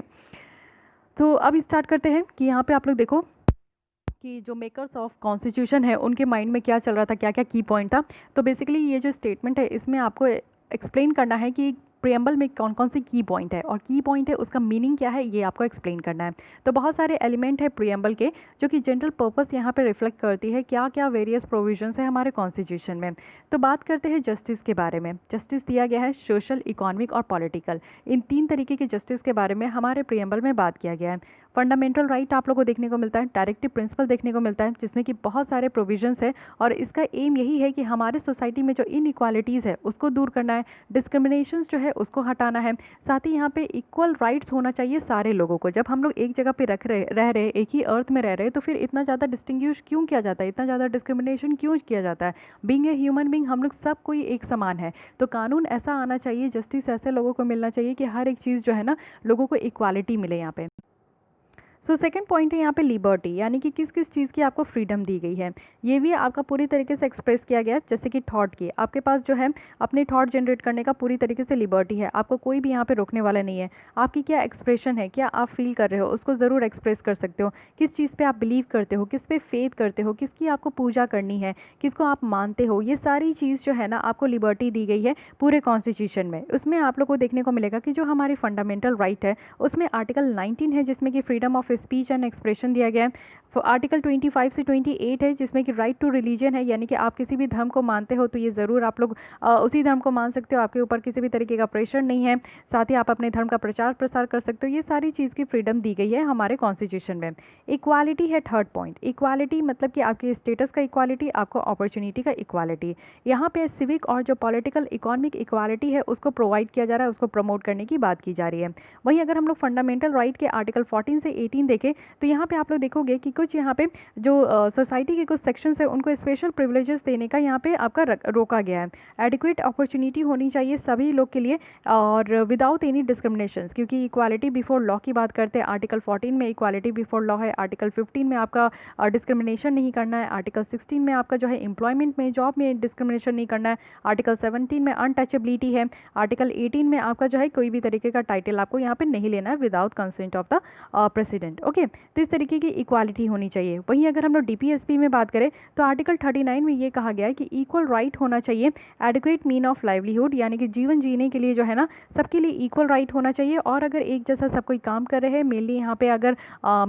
A: तो अब स्टार्ट करते हैं कि यहाँ पे आप लोग देखो कि जो मेकर्स ऑफ कॉन्स्टिट्यूशन है उनके माइंड में क्या चल रहा था, क्या क्या की पॉइंट था। तो बेसिकली ये जो स्टेटमेंट है इसमें आपको एक्सप्लेन करना है कि प्रियम्बल में कौन कौन से की पॉइंट है, और की पॉइंट है उसका मीनिंग क्या है ये आपको एक्सप्लेन करना है। तो बहुत सारे एलिमेंट है प्रियम्बल के जो कि जनरल पर्पस यहाँ पे रिफ्लेक्ट करती है क्या क्या वेरियस प्रोविजंस है हमारे कॉन्स्टिट्यूशन में। तो बात करते हैं जस्टिस के बारे में। जस्टिस दिया गया है सोशल, इकोनॉमिक और पॉलिटिकल, इन 3 तरीके के जस्टिस के बारे में हमारे प्रियम्बल में बात किया गया है। फंडामेंटल राइट आप लोगों को देखने को मिलता है, डायरेक्टिव प्रिंसिपल देखने को मिलता है जिसमें कि बहुत सारे प्रोविजंस है, और इसका एम यही है कि हमारे सोसाइटी में जो इनइक्वालिटीज़ है उसको दूर करना है, डिस्क्रिमिनेशंस जो है उसको हटाना है। साथ ही यहाँ पे इक्वल राइट्स होना चाहिए सारे लोगों को। जब हम लोग एक जगह पे रह रहे एक ही अर्थ में रह रहे तो फिर इतना ज़्यादा डिस्टिंग्विश क्यों किया जाता है, इतना ज़्यादा डिस्क्रिमिनेशन क्यों किया जाता है। बीइंग ए ह्यूमन बीइंग हम लोग सब कोई एक समान है। तो कानून ऐसा आना चाहिए, जस्टिस ऐसे लोगों को मिलना चाहिए कि हर एक चीज़ जो है ना लोगों को इक्वालिटी मिले यहाँ पे। सो सेकंड पॉइंट है यहाँ पे लिबर्टी, यानी कि किस किस चीज़ की आपको फ्रीडम दी गई है। ये भी आपका पूरी तरीके से एक्सप्रेस किया गया है, जैसे कि थॉट की आपके पास जो है अपने थॉट जनरेट करने का पूरी तरीके से लिबर्टी है, आपको कोई भी यहाँ पे रोकने वाला नहीं है। आपकी क्या एक्सप्रेशन है, क्या आप फील कर रहे हो उसको ज़रूर एक्सप्रेस कर सकते हो। किस चीज़ पर आप बिलीव करते हो, किस पे फेथ करते हो, किसकी आपको पूजा करनी है, किसको आप मानते हो, ये सारी चीज़ जो है ना आपको लिबर्टी दी गई है पूरे कॉन्स्टिट्यूशन में। उसमें आप लोग को देखने को मिलेगा कि जो हमारी फंडामेंटल राइट है उसमें आर्टिकल 19 है जिसमें कि freedom of speech and expression दिया गया है। आर्टिकल 25 से 28 है जिसमें कि राइट टू रिलीजन है, यानी कि आप किसी भी धर्म को मानते हो तो ये ज़रूर आप लोग उसी धर्म को मान सकते हो, आपके ऊपर किसी भी तरीके का प्रेशर नहीं है। साथ ही आप अपने धर्म का प्रचार प्रसार कर सकते हो। ये सारी चीज़ की फ्रीडम दी गई है हमारे कॉन्स्टिट्यूशन में। इक्वालिटी है थर्ड पॉइंट। इक्वालिटी मतलब कि आपके स्टेटस का इक्वालिटी, आपको अपॉर्चुनिटी का इक्वालिटी। यहाँ पे सिविक और जो पॉलिटिकल इकोनॉमिक इक्वालिटी है उसको प्रोवाइड किया जा रहा है, उसको प्रमोट करने की बात की जा रही है। वहीं अगर हम लोग फंडामेंटल राइट के आर्टिकल 14 से 18 देखें तो यहाँ पे आप लोग देखोगे कि कुछ यहाँ पे जो सोसाइटी के कुछ सेक्शंस है उनको स्पेशल प्रिविलेजेस देने का यहाँ पे आपका रोका गया है। एडिक्वेट अपॉर्चुनिटी होनी चाहिए सभी लोग के लिए और विदाउट एनी डिस्क्रिमिनेशंस, क्योंकि इक्वालिटी बिफोर लॉ की बात करते हैं। आर्टिकल 14 में इक्वालिटी बिफोर लॉ है, आर्टिकल 15 में आपका डिस्क्रिमिनेशन नहीं करना है, आर्टिकल 16 में आपका जो है एम्प्लॉयमेंट में जॉब में डिस्क्रिमिनेशन नहीं करना है, आर्टिकल 17 में अनटचेबिलिटी है, आर्टिकल 18 में आपका जो है कोई भी तरीके का टाइटल आपको यहाँ पे नहीं लेना है without consent of the president. Okay, तो इस तरीके की इक्वालिटी होनी चाहिए। वहीं अगर हम लोग डीपीएसपी में बात करें तो आर्टिकल 39 में ये कहा गया है कि इक्वल राइट होना चाहिए, एडिक्वेट मीन ऑफ लाइवलीहुड, यानी कि जीवन जीने के लिए जो है ना सबके लिए इक्वल राइट होना चाहिए। और अगर एक जैसा सब कोई काम कर रहे हैं, मेनली यहाँ पे अगर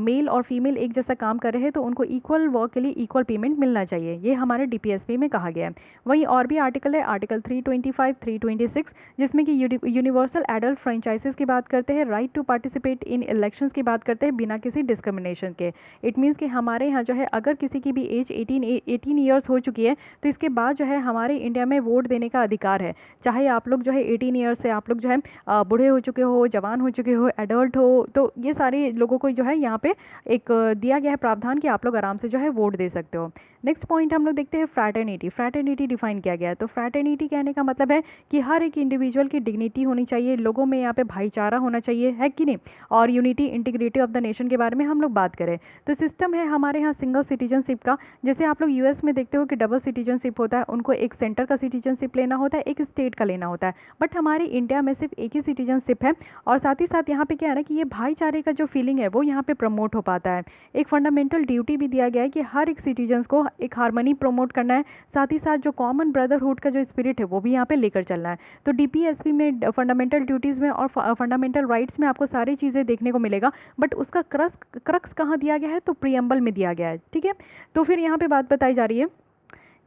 A: मेल और फीमेल एक जैसा काम कर रहे हैं तो उनको इक्वल वर्क के लिए इक्वल पेमेंट मिलना चाहिए, ये हमारे डीपीएसपी में कहा गया है। वहीं और भी आर्टिकल है, आर्टिकल 325, 326, जिसमें कि यूनिवर्सल एडल्ट फ्रेंचाइजेस की बात करते हैं, right to participate in elections की बात करते हैं बिना किसी डिस्क्रिमिनेशन के। इट मीन्स कि हमारे यहाँ जो है अगर किसी की भी एज 18 ईयर्स हो चुकी है तो इसके बाद जो है हमारे इंडिया में वोट देने का अधिकार है। चाहे आप लोग जो है 18 ईयर्स से आप लोग जो है बूढ़े हो चुके हो, जवान हो चुके हो, एडल्ट हो, तो ये सारे लोगों को जो है यहाँ पे एक दिया गया है प्रावधान कि आप लोग आराम से जो है वोट दे सकते हो। नेक्स्ट पॉइंट हम लोग देखते हैं फ्रैटर्निटी। फ्रैटर्निटी डिफाइन किया गया है। तो फ्रैटर्निटी कहने का मतलब है कि हर एक इंडिविजुअल की डिग्निटी होनी चाहिए, लोगों में यहाँ पे भाईचारा होना चाहिए, है कि नहीं, और unity integrity of the nation के बारे में हम लोग बात करें तो सिस्टम है हमारे यहाँ सिंगल सिटीजनशिप का। जैसे आप लोग यूएस में देखते हो कि डबल सिटीजनशिप होता है, उनको एक सेंटर का सिटीजनशिप लेना होता है, एक स्टेट का लेना होता है, बट हमारे इंडिया में सिर्फ एक ही सिटीजनशिप है। और साथ ही साथ यहाँ पे क्या है ना कि ये भाईचारे का जो फीलिंग है वो यहाँ पे प्रमोट हो पाता है। एक फंडामेंटल ड्यूटी भी दिया गया है कि हर एक सिटीजन्स को एक हार्मनी प्रमोट करना है, साथ ही साथ जो कॉमन ब्रदरहुड का जो स्पिरिट है वो भी यहाँ पे लेकर चलना है। तो डीपीएसपी में फंडामेंटल ड्यूटीज़ में और फंडामेंटल राइट्स में आपको सारी चीज़ें देखने को मिलेगा, बट उसका क्रक्स कहाँ दिया गया है तो प्रियम्बल में दिया गया है। ठीक है, तो फिर यहाँ पे बात बताई जा रही है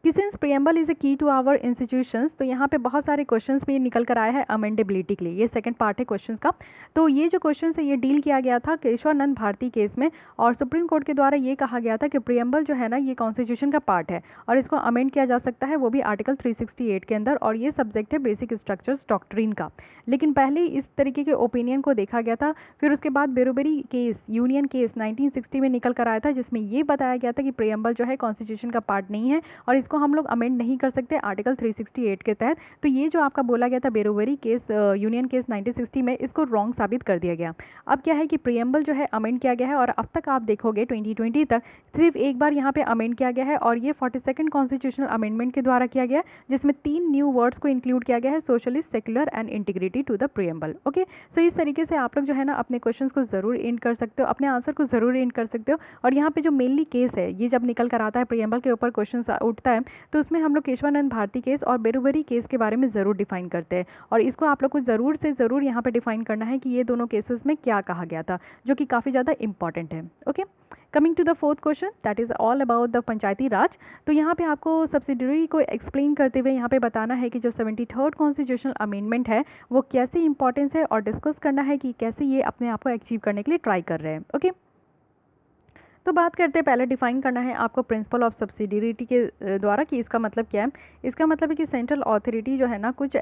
A: कि सिंस प्रियम्बल इज़ ए की टू आवर इंस्टीट्यूशंस, तो यहाँ पे बहुत सारे क्वेश्चंस भी निकल कर आए हैं अमेंडेबिलिटी के लिए। ये सेकंड पार्ट है क्वेश्चंस का। तो ये जो क्वेश्चन है ये डील किया गया था केशवानंद भारती केस में, और सुप्रीम कोर्ट के द्वारा ये कहा गया था कि प्रियम्बल जो है ना ये कॉन्स्टिट्यूशन का पार्ट है और इसको अमेंड किया जा सकता है, वो भी आर्टिकल 368 के अंदर, और ये सब्जेक्ट है बेसिक स्ट्रक्चर्स डॉक्ट्रिन का। लेकिन पहले इस तरीके के ओपिनियन को देखा गया था, फिर उसके बाद बेरोबेरी केस, यूनियन केस 1960 में निकल कर आया था, जिसमें ये बताया गया था कि प्रियम्बल जो है कॉन्स्टिट्यूशन का पार्ट नहीं है और इसको हम लोग अमेंड नहीं कर सकते आर्टिकल 368 के तहत। तो ये जो आपका बोला गया था बेरोबेरी केस, यूनियन केस 1960 में, इसको रॉन्ग साबित कर दिया गया। अब क्या है कि प्रियम्बल जो है अमेंड किया गया है और अब तक आप देखोगे 2020 तक सिर्फ एक बार यहाँ पे अमेंड किया गया है, और ये 42nd कॉन्स्टिट्यूशनल अमेंडमेंट के द्वारा किया गया, जिसमें 3 न्यू वर्ड्स को इंक्लूड किया गया है, socialist, secular and integrity to the preamble. Okay, so इस तरीके से आप लोग जो है ना अपने क्वेश्चंस को ज़रूर एंड कर सकते हो, अपने आंसर को ज़रूर एंड कर सकते हो। और यहाँ पे जो मेनली केस है ये जब निकल कर आता है प्रियम्बल के ऊपर क्वेश्चन उठता है तो उसमें हम लोग केशवानंद भारती केस और बेरोबेरी केस के बारे में ज़रूर डिफाइन करते हैं, और इसको आप लोग को ज़रूर से ज़रूर यहाँ पे डिफाइन करना है कि ये दोनों केसेस में क्या कहा गया था, जो कि काफ़ी ज़्यादा इंपॉर्टेंट है। Okay, coming to the fourth question, that is all about the Panchayati Raj. तो यहाँ पे आपको सब्सिडरी को एक्सप्लेन करते हुए यहाँ पे बताना है कि जो 73rd कॉन्स्टिट्यूशनल अमेंडमेंट है वो कैसे इंपॉर्टेंस है, और डिस्कस करना है कि कैसे ये अपने आप को अचीव करने के लिए ट्राई कर रहे हैं। ओके, तो बात करते हैं, पहले डिफाइन करना है आपको प्रिंसिपल ऑफ सब्सिडियरिटी के द्वारा कि इसका मतलब क्या है। इसका मतलब है कि सेंट्रल अथॉरिटी जो है ना कुछ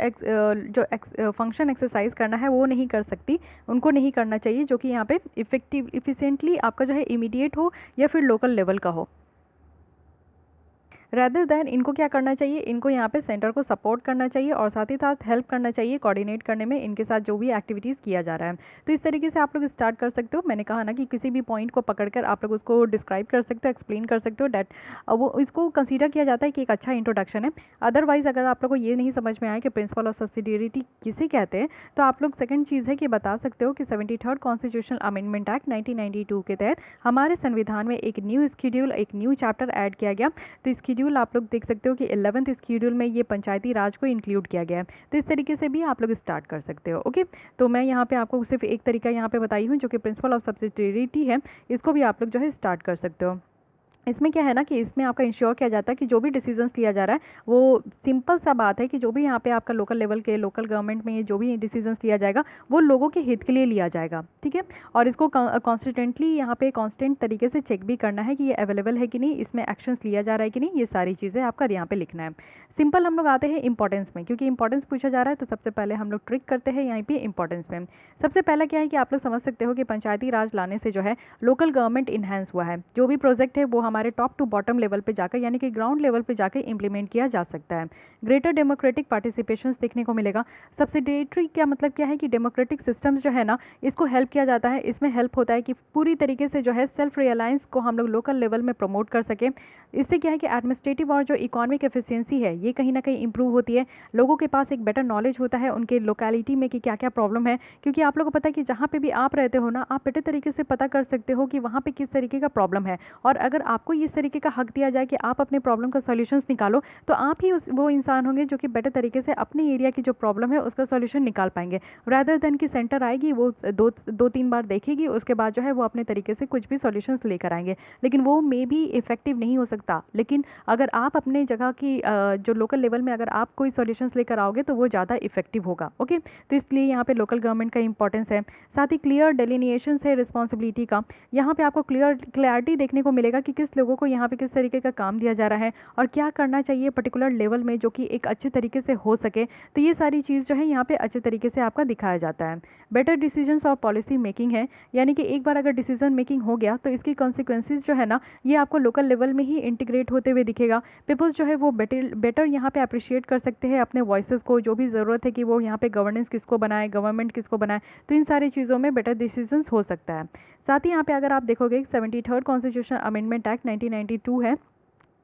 A: फंक्शन एक्सरसाइज करना है वो नहीं कर सकती, उनको नहीं करना चाहिए जो कि यहाँ पे इफिशिएंटली आपका जो है इमीडिएट हो या फिर लोकल लेवल का हो। रैदर दैन इनको क्या करना चाहिए, इनको यहाँ पे सेंटर को सपोर्ट करना चाहिए और साथ ही साथ हेल्प करना चाहिए कोऑर्डिनेट करने में इनके साथ जो भी एक्टिविटीज़ किया जा रहा है। तो इस तरीके से आप लोग स्टार्ट कर सकते हो। मैंने कहा ना कि किसी भी पॉइंट को पकड़कर आप लोग उसको डिस्क्राइब कर सकते हो, एक्सप्लेन कर सकते हो, डैट वो इसको कंसीडर किया जाता है कि एक अच्छा इंट्रोडक्शन है। अदरवाइज़ अगर आप लोग को ये नहीं समझ में आया कि प्रिंसिपल ऑफ सब्सिडियरिटी किसे कहते हैं, तो आप लोग सेकंड चीज़ है कि बता सकते हो कि 73rd कॉन्स्टिट्यूशनल अमेंडमेंट एक्ट 1992 के तहत हमारे संविधान में एक न्यू स्कीड्यूल, एक न्यू चैप्टर ऐड किया गया। तो स्कीड्यूल आप लोग देख सकते हो कि 11th स्कीड्यूल में ये पंचायती राज को इंक्लूड किया गया है। तो इस तरीके से भी आप लोग स्टार्ट कर सकते हो। ओके, तो मैं यहाँ पे आपको सिर्फ एक तरीका यहाँ पे बताई हूँ जो कि प्रिंसिपल ऑफ सब्सिडियरिटी है, इसको भी आप लोग जो है स्टार्ट कर सकते हो। इसमें क्या है ना कि इसमें आपका इंश्योर किया जाता है कि जो भी डिसीजंस लिया जा रहा है वो सिंपल सा बात है कि जो भी यहाँ पे आपका लोकल लेवल के लोकल गवर्नमेंट में जो भी डिसीजंस लिया जाएगा वो लोगों के हित के लिए लिया जाएगा, ठीक है। और इसको कॉन्स्टिटेंटली यहाँ पे कांस्टेंट तरीके से चेक भी करना है कि ये अवेलेबल है कि नहीं, इसमें एक्शंस लिया जा रहा है कि नहीं, ये सारी चीज़ें आपका यहाँ पे लिखना है। सिंपल हम लोग आते हैं इंपॉर्टेंस में, क्योंकि इंपॉर्टेंस पूछा जा रहा है तो सबसे पहले हम लोग ट्रिक करते हैं यहाँ पे इंपॉर्टेंस में। सबसे पहला क्या है कि आप लोग समझ सकते हो कि पंचायती राज लाने से जो है लोकल गवर्नमेंट इन्हेंस हुआ है। जो भी प्रोजेक्ट है वो हमारे टॉप टू बॉटम लेवल पे जाकर यानी कि ग्राउंड लेवल पे जाकर इंप्लीमेंट किया जा सकता है। ग्रेटर डेमोक्रेटिक पार्टिसिपेशन देखने को मिलेगा। सब्सिडेटरी क्या मतलब क्या है कि डेमोक्रेटिक सिस्टम्स जो है ना इसको हेल्प किया जाता है। इसमें हेल्प होता है कि पूरी तरीके से जो है सेल्फ रियलाइंस को हम लोग लोकल लेवल में प्रमोट कर सकें। इससे क्या है कि एडमिनिस्ट्रेटिव और जो इकोनॉमिक एफिशिएंसी है ये कहीं ना कहीं इंप्रूव होती है। लोगों के पास एक बेटर नॉलेज होता है उनके लोकेलिटी में कि क्या क्या प्रॉब्लम है, क्योंकि आप लोगों को पता है कि जहाँ पे भी आप रहते हो ना आप बेटर तरीके से पता कर सकते हो कि वहाँ पे किस तरीके का प्रॉब्लम है। और अगर आपको इस तरीके का हक दिया जाए कि आप अपने प्रॉब्लम का सॉल्यूशंस निकालो तो आप ही वो इंसान होंगे जो कि बेटर तरीके से अपने एरिया की जो प्रॉब्लम है उसका सॉल्यूशन निकाल पाएंगे, रादर देन कि सेंटर आएगी वो दो तीन बार देखेगी उसके बाद जो है वो अपने तरीके से कुछ भी सॉल्यूशंस लेकर आएंगे, लेकिन वो मे भी इफेक्टिव नहीं हो सकता। लेकिन अगर आप अपने जगह की जो लोकल लेवल में अगर आप कोई सॉल्यूशंस लेकर आओगे तो वो ज़्यादा इफेक्टिव होगा। ओके, तो इसलिए यहाँ पे लोकल गवर्नमेंट का इंपॉर्टेंस है। साथ ही क्लियर डेलिनिएशन है रिस्पॉन्सिबिलिटी का। यहाँ पे आपको क्लियरिटी देखने को मिलेगा कि किस लोगों को यहाँ पे किस तरीके का काम दिया जा रहा है और क्या करना चाहिए पर्टिकुलर लेवल में जो कि एक अच्छे तरीके से हो सके। तो ये सारी चीज़ जो है यहाँ पे अच्छे तरीके से आपका दिखाया जाता है। बेटर डिसीजंस और पॉलिसी मेकिंग है, यानी कि एक बार अगर डिसीजन मेकिंग हो गया तो इसकी कॉन्सिक्वेंसेज जो है ना ये आपको लोकल लेवल में ही इंटीग्रेट होते हुए दिखेगा। पीपल्स जो है वो बेटर यहाँ पे अप्रिशिएट कर सकते हैं अपने वॉइसेस को, जो भी ज़रूरत है कि वो यहाँ पे गवर्नेंस किसको बनाए, गवर्नमेंट किसको बनाए, तो इन सारी चीज़ों में बेटर डिसीजंस हो सकता है। साथ ही यहाँ पे अगर आप देखोगे 73rd कॉन्स्टिट्यूशन अमेंडमेंट एक्ट 1992 है,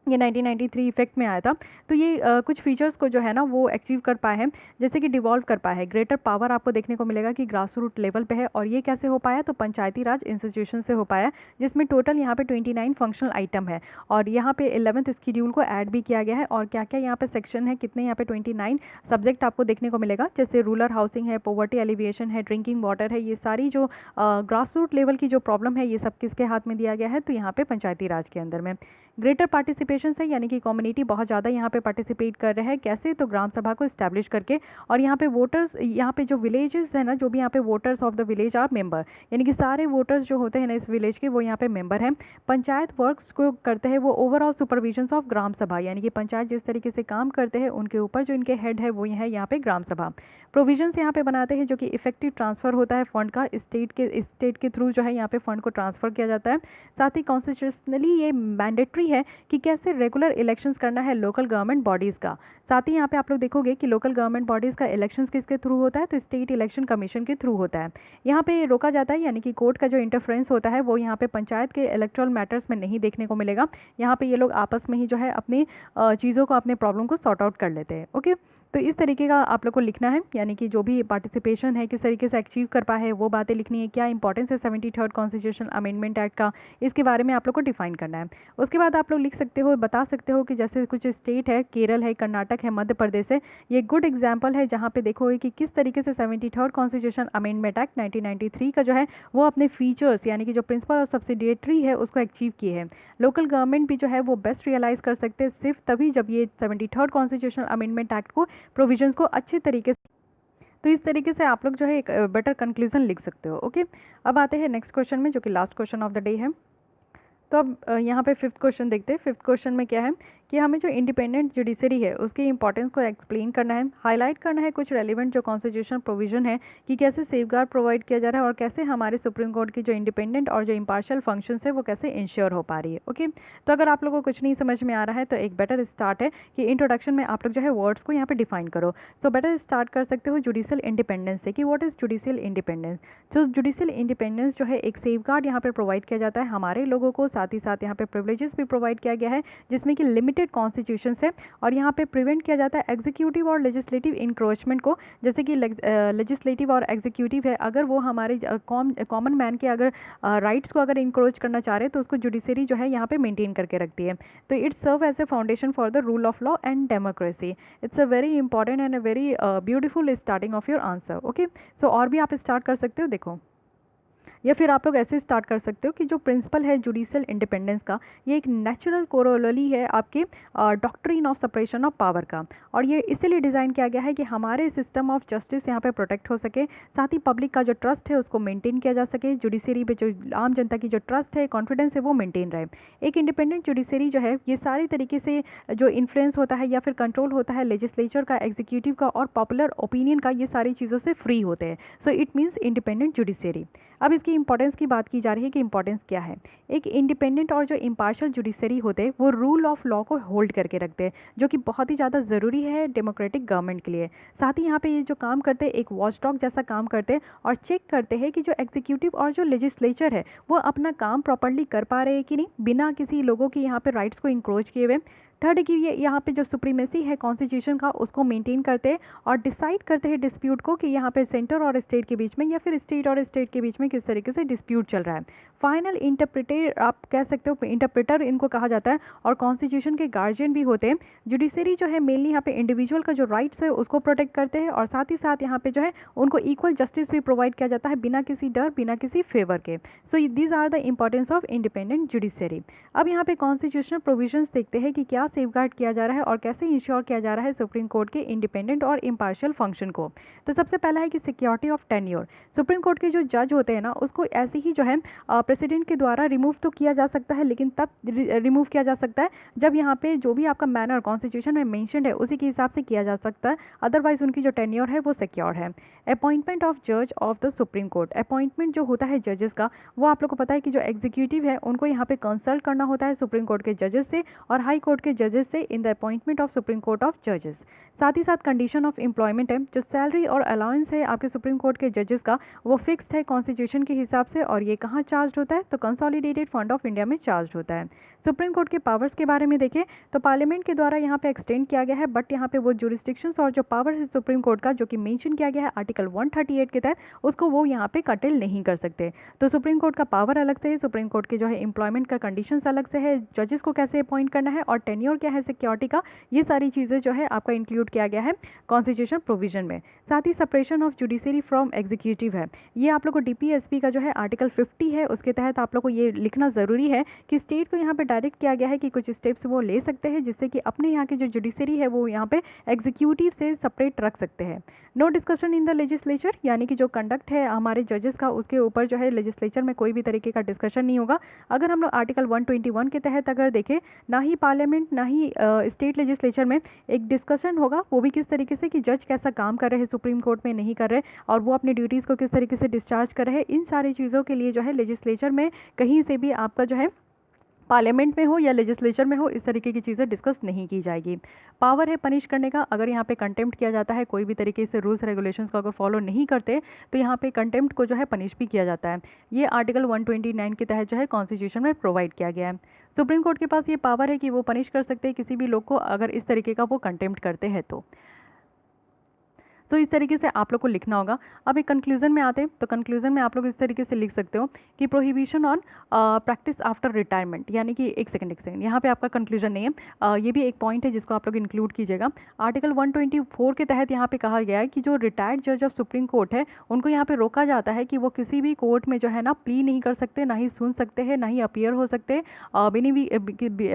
A: ये 1993 इफेक्ट में आया था। तो ये कुछ फीचर्स को जो है ना वो अचीव कर पाए हैं, जैसे कि डिवॉल्व कर पाए हैं। ग्रेटर पावर आपको देखने को मिलेगा कि ग्रास रूट लेवल पे है, और ये कैसे हो पाया तो पंचायती राज इंस्टीट्यूशन से हो पाया, जिसमें टोटल यहाँ पे 29 फंक्शनल आइटम है और यहाँ पे 11th शेड्यूल को ऐड भी किया गया है। और क्या क्या यहाँ पे सेक्शन है, कितने यहाँ पे 29 सब्जेक्ट आपको देखने को मिलेगा, जैसे रूरल हाउसिंग है, पॉवर्टी एलिविएशन है, ड्रिंकिंग वाटर है। ये सारी जो ग्रास रूट लेवल की जो प्रॉब्लम है ये सब किसके हाथ में दिया गया है, तो यहाँ पे पंचायती राज के अंदर में। ग्रेटर पार्टिसिपेशन से, यानी कि कम्युनिटी बहुत ज़्यादा यहाँ पे पार्टिसिपेट कर रहे हैं, कैसे तो ग्राम सभा को इस्टेब्लिश करके। और यहाँ पे वोटर्स, यहाँ पे जो विलेजेस है ना, जो भी यहाँ पे voters of the village are member, यानी कि सारे वोटर्स जो होते हैं ना इस विलेज के वो यहाँ पे मेंबर हैं। पंचायत वर्क्स को करते हैं वो ओवरऑल सुपरविजन ऑफ ग्राम सभा, यानी कि पंचायत जिस तरीके से काम करते हैं उनके ऊपर जो इनके हेड है वो यहाँ पे ग्राम सभा। प्रोविजंस यहाँ पे बनाते हैं जो कि इफेक्टिव ट्रांसफ़र होता है फंड का, स्टेट के थ्रू जो है यहाँ पे फंड को ट्रांसफ़र किया जाता है। साथ ही कॉन्स्टिट्यूशनली ये मैंडेटरी है कि कैसे रेगुलर इलेक्शंस करना है लोकल गवर्नमेंट बॉडीज़ का। साथ ही यहाँ पे आप लोग देखोगे कि लोकल गवर्नमेंट बॉडीज़ का इलेक्शंस किसके थ्रू होता है, तो स्टेट इलेक्शन कमीशन के थ्रू होता है। यहाँ पे रोका जाता है, यानी कि कोर्ट का जो इंटरफ्रेंस होता है वो यहाँ पे पंचायत के इलेक्ट्रल मैटर्स में नहीं देखने को मिलेगा। यहाँ पे ये लोग आपस में ही जो है अपनी चीज़ों को, अपने प्रॉब्लम को सॉर्ट आउट कर लेते हैं। ओके, तो इस तरीके का आप लोग को लिखना है, यानी कि जो भी पार्टिसिपेशन है किस तरीके से अचीव कर पाए है वो बातें लिखनी है। क्या इंपॉर्टेंस है 73rd कॉन्स्टिट्यूशन अमेंडमेंट एक्ट का, इसके बारे में आप लोग को डिफाइन करना है। उसके बाद आप लोग लिख सकते हो, बता सकते हो कि जैसे कुछ स्टेट है, केरल है, कर्नाटक है, मध्य प्रदेश है, ये गुड एग्जाम्पल है जहाँ पे देखोगे कि किस तरीके से 73rd कॉन्स्टिट्यूशन अमेंडमेंट एक्ट 1993 का जो है वो अपने फीचर्स, यानी कि जो प्रिंसिपल और सब्सिडियरी है उसको अचीव किए हैं। लोकल गवर्नमेंट भी जो है वो बेस्ट रियलाइज़ कर सकते हैं सिर्फ तभी जब ये 73rd कॉन्स्टिट्यूशन अमेंडमेंट एक्ट को, प्रोविजंस को अच्छे तरीके से, तो इस तरीके से आप लोग जो है एक बेटर कंक्लूजन लिख सकते हो। ओके, अब आते हैं नेक्स्ट क्वेश्चन में जो कि last question of the day है। तो अब यहाँ पे फिफ्थ क्वेश्चन देखते हैं। फिफ्थ क्वेश्चन में क्या है कि हमें जो इंडिपेंडेंट जुडिशरी है उसकी इंपॉर्टेंस को एक्सप्लेन करना है, हाईलाइट करना है कुछ रेलिवेंट जो कॉन्स्टिट्यूशन प्रोविजन है कि कैसे सेफगार्ड प्रोवाइड किया जा रहा है और कैसे हमारे सुप्रीम कोर्ट की जो इंडिपेंडेंट और जो इम्पार्शियल फंक्शंस है वो कैसे इंश्योर हो पा रही है। ओके, तो अगर आप लोगों को कुछ नहीं समझ में आ रहा है तो एक बेटर स्टार्ट है कि इंट्रोडक्शन में आप लोग जो है वर्ड्स को यहाँ पे डिफाइन करो। सो बेटर स्टार्ट कर सकते हो जुडिशियल इंडिपेंडेंस से कि व्हाट इज़ जुडिशियल इंडिपेंडेंस। तो जुडिशियल इंडिपेंडेंस जो है एक सेफगार्ड यहाँ पे प्रोवाइड किया जाता है हमारे लोगों को, साथ ही साथ यहाँ पे प्रिविलेजेस भी प्रोवाइड किया गया है जिसमें कि लिमिटेड कॉन्स्टिट्यूशन है। और यहाँ पे प्रिवेंट किया जाता है एग्जीक्यूटिव और लेजिस्लेटिव इंक्रोचमेंट को, जैसे कि लेजिस्लेटिव और एग्जीक्यूटिव है अगर वो हमारे कॉमन मैन के अगर राइट्स को अगर इंक्रोच करना चाह रहे हैं तो उसको जुडिशरी जो है यहाँ पे मेंटेन करके रखती है। तो it serve as a foundation for the rule of law and democracy. It's a very important and a very beautiful starting of your answer. Okay, so और भी आप स्टार्ट कर सकते हो। देखो या फिर आप लोग ऐसे स्टार्ट कर सकते हो कि जो प्रिंसिपल है जुडिशियल इंडिपेंडेंस का, ये एक नेचुरल कोरोलरी है आपके doctrine of separation of power का, और ये इसीलिए डिज़ाइन किया गया है कि हमारे सिस्टम ऑफ जस्टिस यहाँ पे प्रोटेक्ट हो सके, साथ ही पब्लिक का जो ट्रस्ट है उसको मेंटेन किया जा सके, जुडिशरी पे जो आम जनता की जो ट्रस्ट है, कॉन्फिडेंस है, वो मेंटेन रहे। एक इंडिपेंडेंट जुडिशरी जो है ये सारी तरीके से जो इन्फ्लुएंस होता है या फिर कंट्रोल होता है लेजिस्लेचर का, एग्जीक्यूटिव का और पॉपुलर ओपिनियन का, ये सारी चीज़ों से फ्री होते हैं। So it means independent judiciary. अब इसकी इंपॉर्टेंस की बात की जा रही है कि इंपॉर्टेंस क्या है। एक इंडिपेंडेंट और जो इम्पार्शियल जुडिशरी होते हैं वो रूल ऑफ लॉ को होल्ड करके रखते हैं, जो कि बहुत ही ज़्यादा ज़रूरी है डेमोक्रेटिक गवर्नमेंट के लिए। साथ ही यहाँ पे ये जो काम करते हैं एक वॉचडॉग जैसा काम करते हैं और चेक करते हैं कि जो एग्जीक्यूटिव और जो लेजिस्लेचर है वो अपना काम प्रॉपरली कर पा रहे हैं कि नहीं, बिना किसी लोगों की यहाँ पे राइट्स को इंक्रोच किए हुए। थर्ड कि ये यहाँ पे जो सुप्रीमेसी है कॉन्स्टिट्यूशन का उसको मेंटेन करते हैं और डिसाइड करते हैं डिस्प्यूट को कि यहाँ पे सेंटर और स्टेट के बीच में या फिर स्टेट और स्टेट के बीच में किस तरीके से डिस्प्यूट चल रहा है। फाइनल इंटरप्रेटर आप कह सकते हो, इंटरप्रेटर इनको कहा जाता है, और कॉन्स्टिट्यूशन के गार्जियन भी होते हैं। जुडिशरी जो है मेनली यहाँ पे इंडिविजुअल का जो राइट्स है उसको प्रोटेक्ट करते हैं, और साथ ही साथ यहाँ पे जो है उनको इक्वल जस्टिस भी प्रोवाइड किया जाता है बिना किसी डर, बिना किसी फेवर के। So these are the importance of independent judiciary. अब यहाँ पे कॉन्स्टिट्यूशनल प्रोविजंस देखते हैं कि क्या सेफगार्ड किया जा रहा है और कैसे इंश्योर किया जा रहा है सुप्रीम कोर्ट के इंडिपेंडेंट और इम्पार्शियल फंक्शन को। तो सबसे पहला है कि security of tenure. Supreme court के जो जज होते हैं ना उसको ऐसे ही जो है प्रेसिडेंट के द्वारा रिमूव तो किया जा सकता है, लेकिन तब रिमूव किया जा सकता है जब यहाँ पे जो भी आपका मैनर कॉन्स्टिट्यूशन में मेंशन्ड है उसी के हिसाब से किया जा सकता है, अदरवाइज उनकी जो टेन्योर है वो सिक्योर है। अपॉइंटमेंट ऑफ जज of the supreme court. Appointment जो होता है जजेस का, वो आप लोग को पता है कि जो एग्जीक्यूटिव है उनको यहाँ पे कंसल्ट करना होता है सुप्रीम कोर्ट के जजेस से और हाई कोर्ट के जजेस से in the appointment of supreme court of जजेस। साथ ही साथ कंडीशन ऑफ एम्प्लॉयमेंट है, जो सैलरी और अलाउंस है आपके सुप्रीम कोर्ट के जजेस का वो फिक्स्ड है कॉन्स्टिट्यूशन के हिसाब से, और ये कहाँ चार्ज होता है, तो कंसोलिडेटेड फंड ऑफ इंडिया में चार्ज होता है। सुप्रीम कोर्ट के पावर्स के बारे में देखें तो पार्लियामेंट के द्वारा यहाँ पे एक्सटेंड किया गया है, बट यहाँ पे वो जुरिस्डिक्शंस और जो पावर है सुप्रीम कोर्ट का जो कि मेंशन किया गया है आर्टिकल 138 के तहत, उसको वो यहाँ पे कटेल नहीं कर सकते। तो सुप्रीम कोर्ट का पावर अलग से है, सुप्रीम कोर्ट के जो है एम्प्लॉयमेंट का कंडीशंस अलग से है, जजेस को कैसे अपॉइंट करना है और टेन्योर क्या है सिक्योरिटी का, ये सारी चीज़ें जो है आपका इंक्लूड किया गया है कॉन्स्टिट्यूशन प्रोविजन में। साथ ही separation of judiciary from executive है, ये आप लोग को डीपीएसपी का जो है आर्टिकल 50 है उसके तहत आप लोग को ये लिखना ज़रूरी है कि स्टेट को यहाँ पे डायरेक्ट किया गया है कि कुछ स्टेप्स वो ले सकते हैं जिससे कि अपने यहाँ की जो जुडिशरी है वो यहाँ पे एग्जीक्यूटिव से सेपरेट रख सकते हैं। No discussion in the legislature, यानी कि जो कंडक्ट है हमारे जजेस का उसके ऊपर जो है लेजिस्लेचर में कोई भी तरीके का डिस्कशन नहीं होगा। अगर हम लोग आर्टिकल 121 के तहत अगर देखें, ना ही पार्लियामेंट ना ही स्टेट लेजिस्लेचर में एक डिस्कशन होगा, वो भी किस तरीके से कि जज कैसा काम कर रहे हैं सुप्रीम कोर्ट में नहीं कर रहे और वो अपनी ड्यूटीज़ को किस तरीके से डिस्चार्ज कर रहे हैं। इन सारी चीज़ों के लिए जो है लेजिस्लेचर में कहीं से भी आपका जो है पार्लियामेंट में हो या लेजिस्लेचर में हो, इस तरीके की चीज़ें डिस्कस नहीं की जाएगी। पावर है पनिश करने का, अगर यहाँ पे कंटेम्प्ट किया जाता है, कोई भी तरीके से रूल्स रेगुलेशंस को अगर फॉलो नहीं करते तो यहाँ पे कंटेम्प्ट को जो है पनिश भी किया जाता है। ये आर्टिकल 129 के तहत जो है कॉन्स्टिट्यूशन में प्रोवाइड किया गया है। सुप्रीम कोर्ट के पास ये पावर है कि वो पनिश कर सकते हैं किसी भी लोग को अगर इस तरीके का वो कंटेम्प्ट करते हैं तो इस तरीके से आप लोग को लिखना होगा। अब एक कंक्लूजन में आते हैं, तो कंक्लूजन में आप लोग इस तरीके से लिख सकते हो कि prohibition on practice after retirement, यानी कि एक सेकंड यहाँ पे आपका कंक्लूजन नहीं है, ये भी एक पॉइंट है जिसको आप लोग इंक्लूड कीजिएगा। आर्टिकल 124 के तहत यहाँ पे कहा गया है कि जो रिटायर्ड जज ऑफ सुप्रीम कोर्ट है उनको यहाँ पे रोका जाता है कि वो किसी भी कोर्ट में जो है ना प्ली नहीं कर सकते, ना ही सुन सकते हैं, ना ही अपीयर हो सकते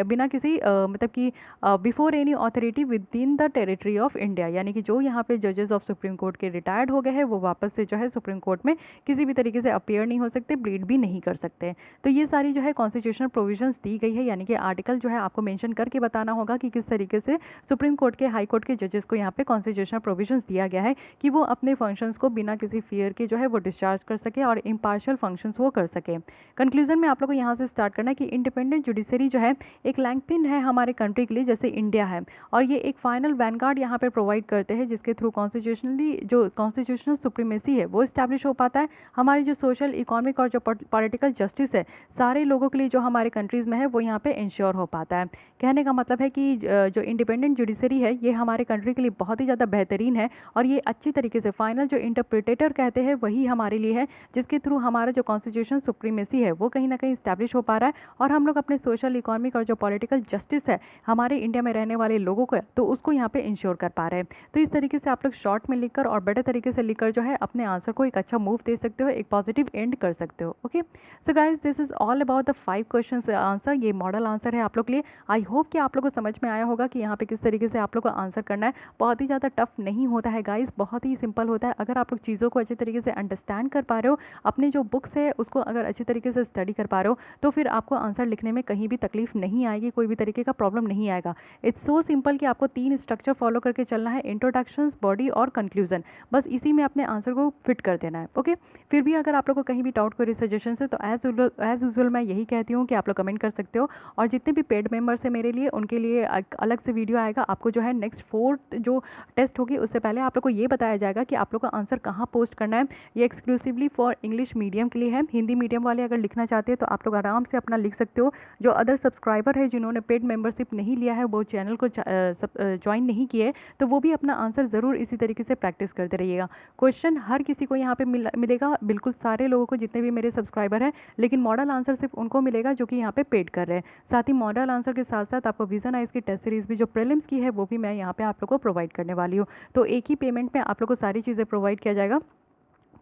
A: बिना किसी मतलब कि before any authority with in the territory of India, यानी कि जो यहाँ पे जजेस सुप्रीम कोर्ट के रिटायर्ड हो गए हैं वो वापस से जो है सुप्रीम कोर्ट में किसी भी तरीके से अपीयर नहीं हो सकते, ब्लीड भी नहीं कर सकते। तो ये सारी जो है कॉन्स्टिट्यूशनल प्रोविजंस दी गई है, यानी कि आर्टिकल जो है आपको मेंशन करके बताना होगा कि किस तरीके से सुप्रीम कोर्ट के हाई कोर्ट के जजेस को यहाँ पे कॉन्स्टिट्यूशनल प्रोविजंस दिया गया है कि वो अपने फंक्शंस को बिना किसी फियर के जो है वो डिस्चार्ज कर सके और इम्पार्शियल फंक्शंस वो कर सके। कंक्लूजन में आप लोग को यहाँ से स्टार्ट करना है कि इंडिपेंडेंट जुडिशरी जो है एक लैंकपिन है हमारे कंट्री के लिए, जैसे इंडिया है, और ये एक फाइनल वैनगार्ड यहाँ पे प्रोवाइड करते हैं जिसके थ्रू जो कॉन्स्टिट्यूशनल सुप्रीमेसी है वो इस्टेब्लिश हो पाता है। हमारी जो सोशल इकोनॉमिक और जो पॉलिटिकल जस्टिस है सारे लोगों के लिए जो हमारे कंट्रीज़ में है वो यहाँ पे इंश्योर हो पाता है। कहने का मतलब है कि जो इंडिपेंडेंट जुडिशरी है ये हमारे कंट्री के लिए बहुत ही ज़्यादा बेहतरीन है, और ये अच्छी तरीके से फाइनल जो इंटरप्रिटेटर कहते हैं वही हमारे लिए है, जिसके थ्रू हमारा जो कॉन्स्टिट्यूशन सुप्रीमेसी है वो कहीं ना कहीं इस्टेब्लिश हो पा रहा है, और हम लोग अपने सोशल इकोनॉमिक और जो पॉलिटिकल जस्टिस है हमारे इंडिया में रहने वाले लोगों को तो उसको यहाँ पे इंश्योर कर पा रहे हैं। तो इस तरीके से आप लोग शॉर्ट शॉर्ट में लिखकर और बेटर तरीके से लिखकर जो है अपने आंसर को एक अच्छा मूव दे सकते हो, एक पॉजिटिव एंड कर सकते हो। Okay, so guys this is all about the 5 questions answer. ये मॉडल आंसर है आप लोग के लिए। आई होप कि आप लोग को समझ में आया होगा कि यहाँ पे किस तरीके से आप लोग को आंसर करना है। बहुत ही ज़्यादा टफ नहीं होता है गाइज, बहुत ही सिंपल होता है। अगर आप लोग चीज़ों को अच्छे तरीके से अंडरस्टैंड कर पा रहे हो, अपने जो बुक्स है उसको अगर अच्छे तरीके से स्टडी कर पा रहे हो, तो फिर आपको आंसर लिखने में कहीं भी तकलीफ नहीं आएगी, कोई भी तरीके का प्रॉब्लम नहीं आएगा। इट्स सो सिंपल कि आपको 3 स्ट्रक्चर फॉलो करके चलना है, इंट्रोडक्शन, बॉडी और कंक्लूजन। बस इसी में अपने आंसर को फिट कर देना है। ओके, फिर भी अगर आप लोग को कहीं भी डाउट कोई सजेशन है तो एज यूजुअल मैं यही कहती हूँ कि आप लोग कमेंट कर सकते हो। और जितने भी पेड मेंबर्स हैं मेरे लिए, उनके लिए अलग से वीडियो आएगा। आपको जो है नेक्स्ट 4th जो टेस्ट होगी उससे पहले आप लोग को ये बताया जाएगा कि आप लोग का आंसर कहाँ पोस्ट करना है। ये एक्सक्लूसिवली फॉर इंग्लिश मीडियम के लिए है। हिंदी मीडियम वाले अगर लिखना चाहते हैं तो आप लोग आराम से अपना लिख सकते हो। जो अदर सब्सक्राइबर है जिन्होंने पेड मेंबरशिप नहीं लिया है, वो चैनल को ज्वाइन नहीं किए, तो वो भी अपना आंसर ज़रूर इसी तरीके से प्रैक्टिस करते रहिएगा। क्वेश्चन हर किसी को यहाँ पे मिलेगा, बिल्कुल सारे लोगों को, जितने भी मेरे सब्सक्राइबर हैं, लेकिन मॉडल आंसर सिर्फ उनको मिलेगा जो कि यहाँ पे पेड कर रहे हैं। साथ ही मॉडल आंसर के साथ साथ आपको विजन आइज की टेस्ट सीरीज भी जो प्रीलिम्स की है वो भी मैं यहाँ पे आप लोग को प्रोवाइड करने वाली हूँ। तो एक ही पेमेंट में आप लोग को सारी चीज़ें प्रोवाइड किया जाएगा,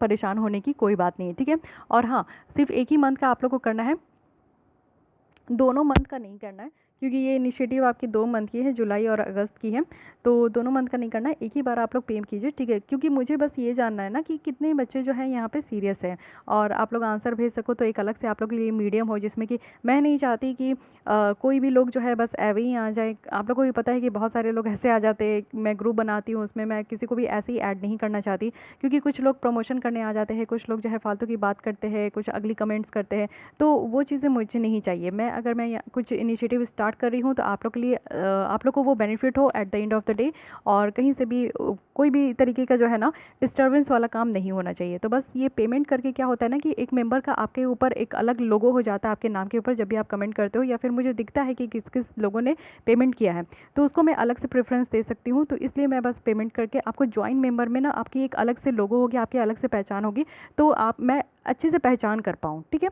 A: परेशान होने की कोई बात नहीं है, ठीक है। और हाँ, सिर्फ एक ही मंथ का आप लोग को करना है, दोनों मंथ का नहीं करना है, क्योंकि ये इनिशिएटिव आपकी 2 मंथ की है, जुलाई और अगस्त की है। तो दोनों मंथ का नहीं करना है, एक ही बार आप लोग पे कीजिए, ठीक है। क्योंकि मुझे बस ये जानना है ना कि कितने बच्चे जो हैं यहाँ पे सीरियस हैं, और आप लोग आंसर भेज सको तो एक अलग से आप लोग के लिए मीडियम हो, जिसमें कि मैं नहीं चाहती कि कोई भी लोग जो है बस ऐवे ही आ जाए। आप लोग को भी पता है कि बहुत सारे लोग ऐसे आ जाते हैं, मैं ग्रुप बनाती हूँ उसमें, मैं किसी को भी ऐसे ही ऐड नहीं करना चाहती, क्योंकि कुछ लोग प्रमोशन करने आ जाते हैं, कुछ लोग जो है फालतू की बात करते हैं, कुछ अगली कमेंट्स करते हैं, तो वो चीज़ें मुझे नहीं चाहिए। अगर मैं कुछ इनिशिएटिव स्टार्ट कर रही हूँ तो आप लोग के लिए, आप लोग को वो बेनिफिट हो at the end of the day, और कहीं से भी कोई भी तरीके का जो है ना डिस्टर्बेंस वाला काम नहीं होना चाहिए। तो बस ये पेमेंट करके क्या होता है ना कि एक मेंबर का आपके ऊपर एक अलग लोगो हो जाता है आपके नाम के ऊपर, जब भी आप कमेंट करते हो या फिर मुझे दिखता है कि किस किस लोगों ने पेमेंट किया है, तो उसको मैं अलग से प्रेफरेंस दे सकती हूँ। तो इसलिए मैं बस पेमेंट करके आपको ज्वाइन मेंबर में ना आपकी एक अलग से लोगो होगी, आपकी अलग से पहचान होगी, तो मैं अच्छे से पहचान कर पाऊँ, ठीक है।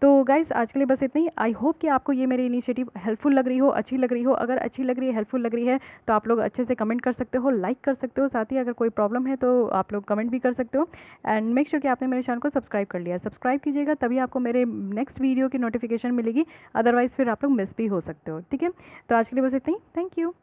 A: तो गाइज़ आज के लिए बस इतना ही। आई होप कि आपको ये मेरी इनिशिएटिव हेल्पफुल लग रही हो, अच्छी लग रही हो। अगर अच्छी लग रही है, हेल्पफुल लग रही है, तो आप लोग अच्छे से कमेंट कर सकते हो, लाइक कर सकते हो। साथ ही अगर कोई प्रॉब्लम है तो आप लोग कमेंट भी कर सकते हो। एंड मेक श्योर कि आपने मेरे चैनल को सब्सक्राइब कर लिया। सब्सक्राइब कीजिएगा, तभी आपको मेरे नेक्स्ट वीडियो की नोटिफिकेशन मिलेगी, अदरवाइज़ फिर आप लोग मिस भी हो सकते हो, ठीक है। तो आज के लिए बस इतना ही। Thank you.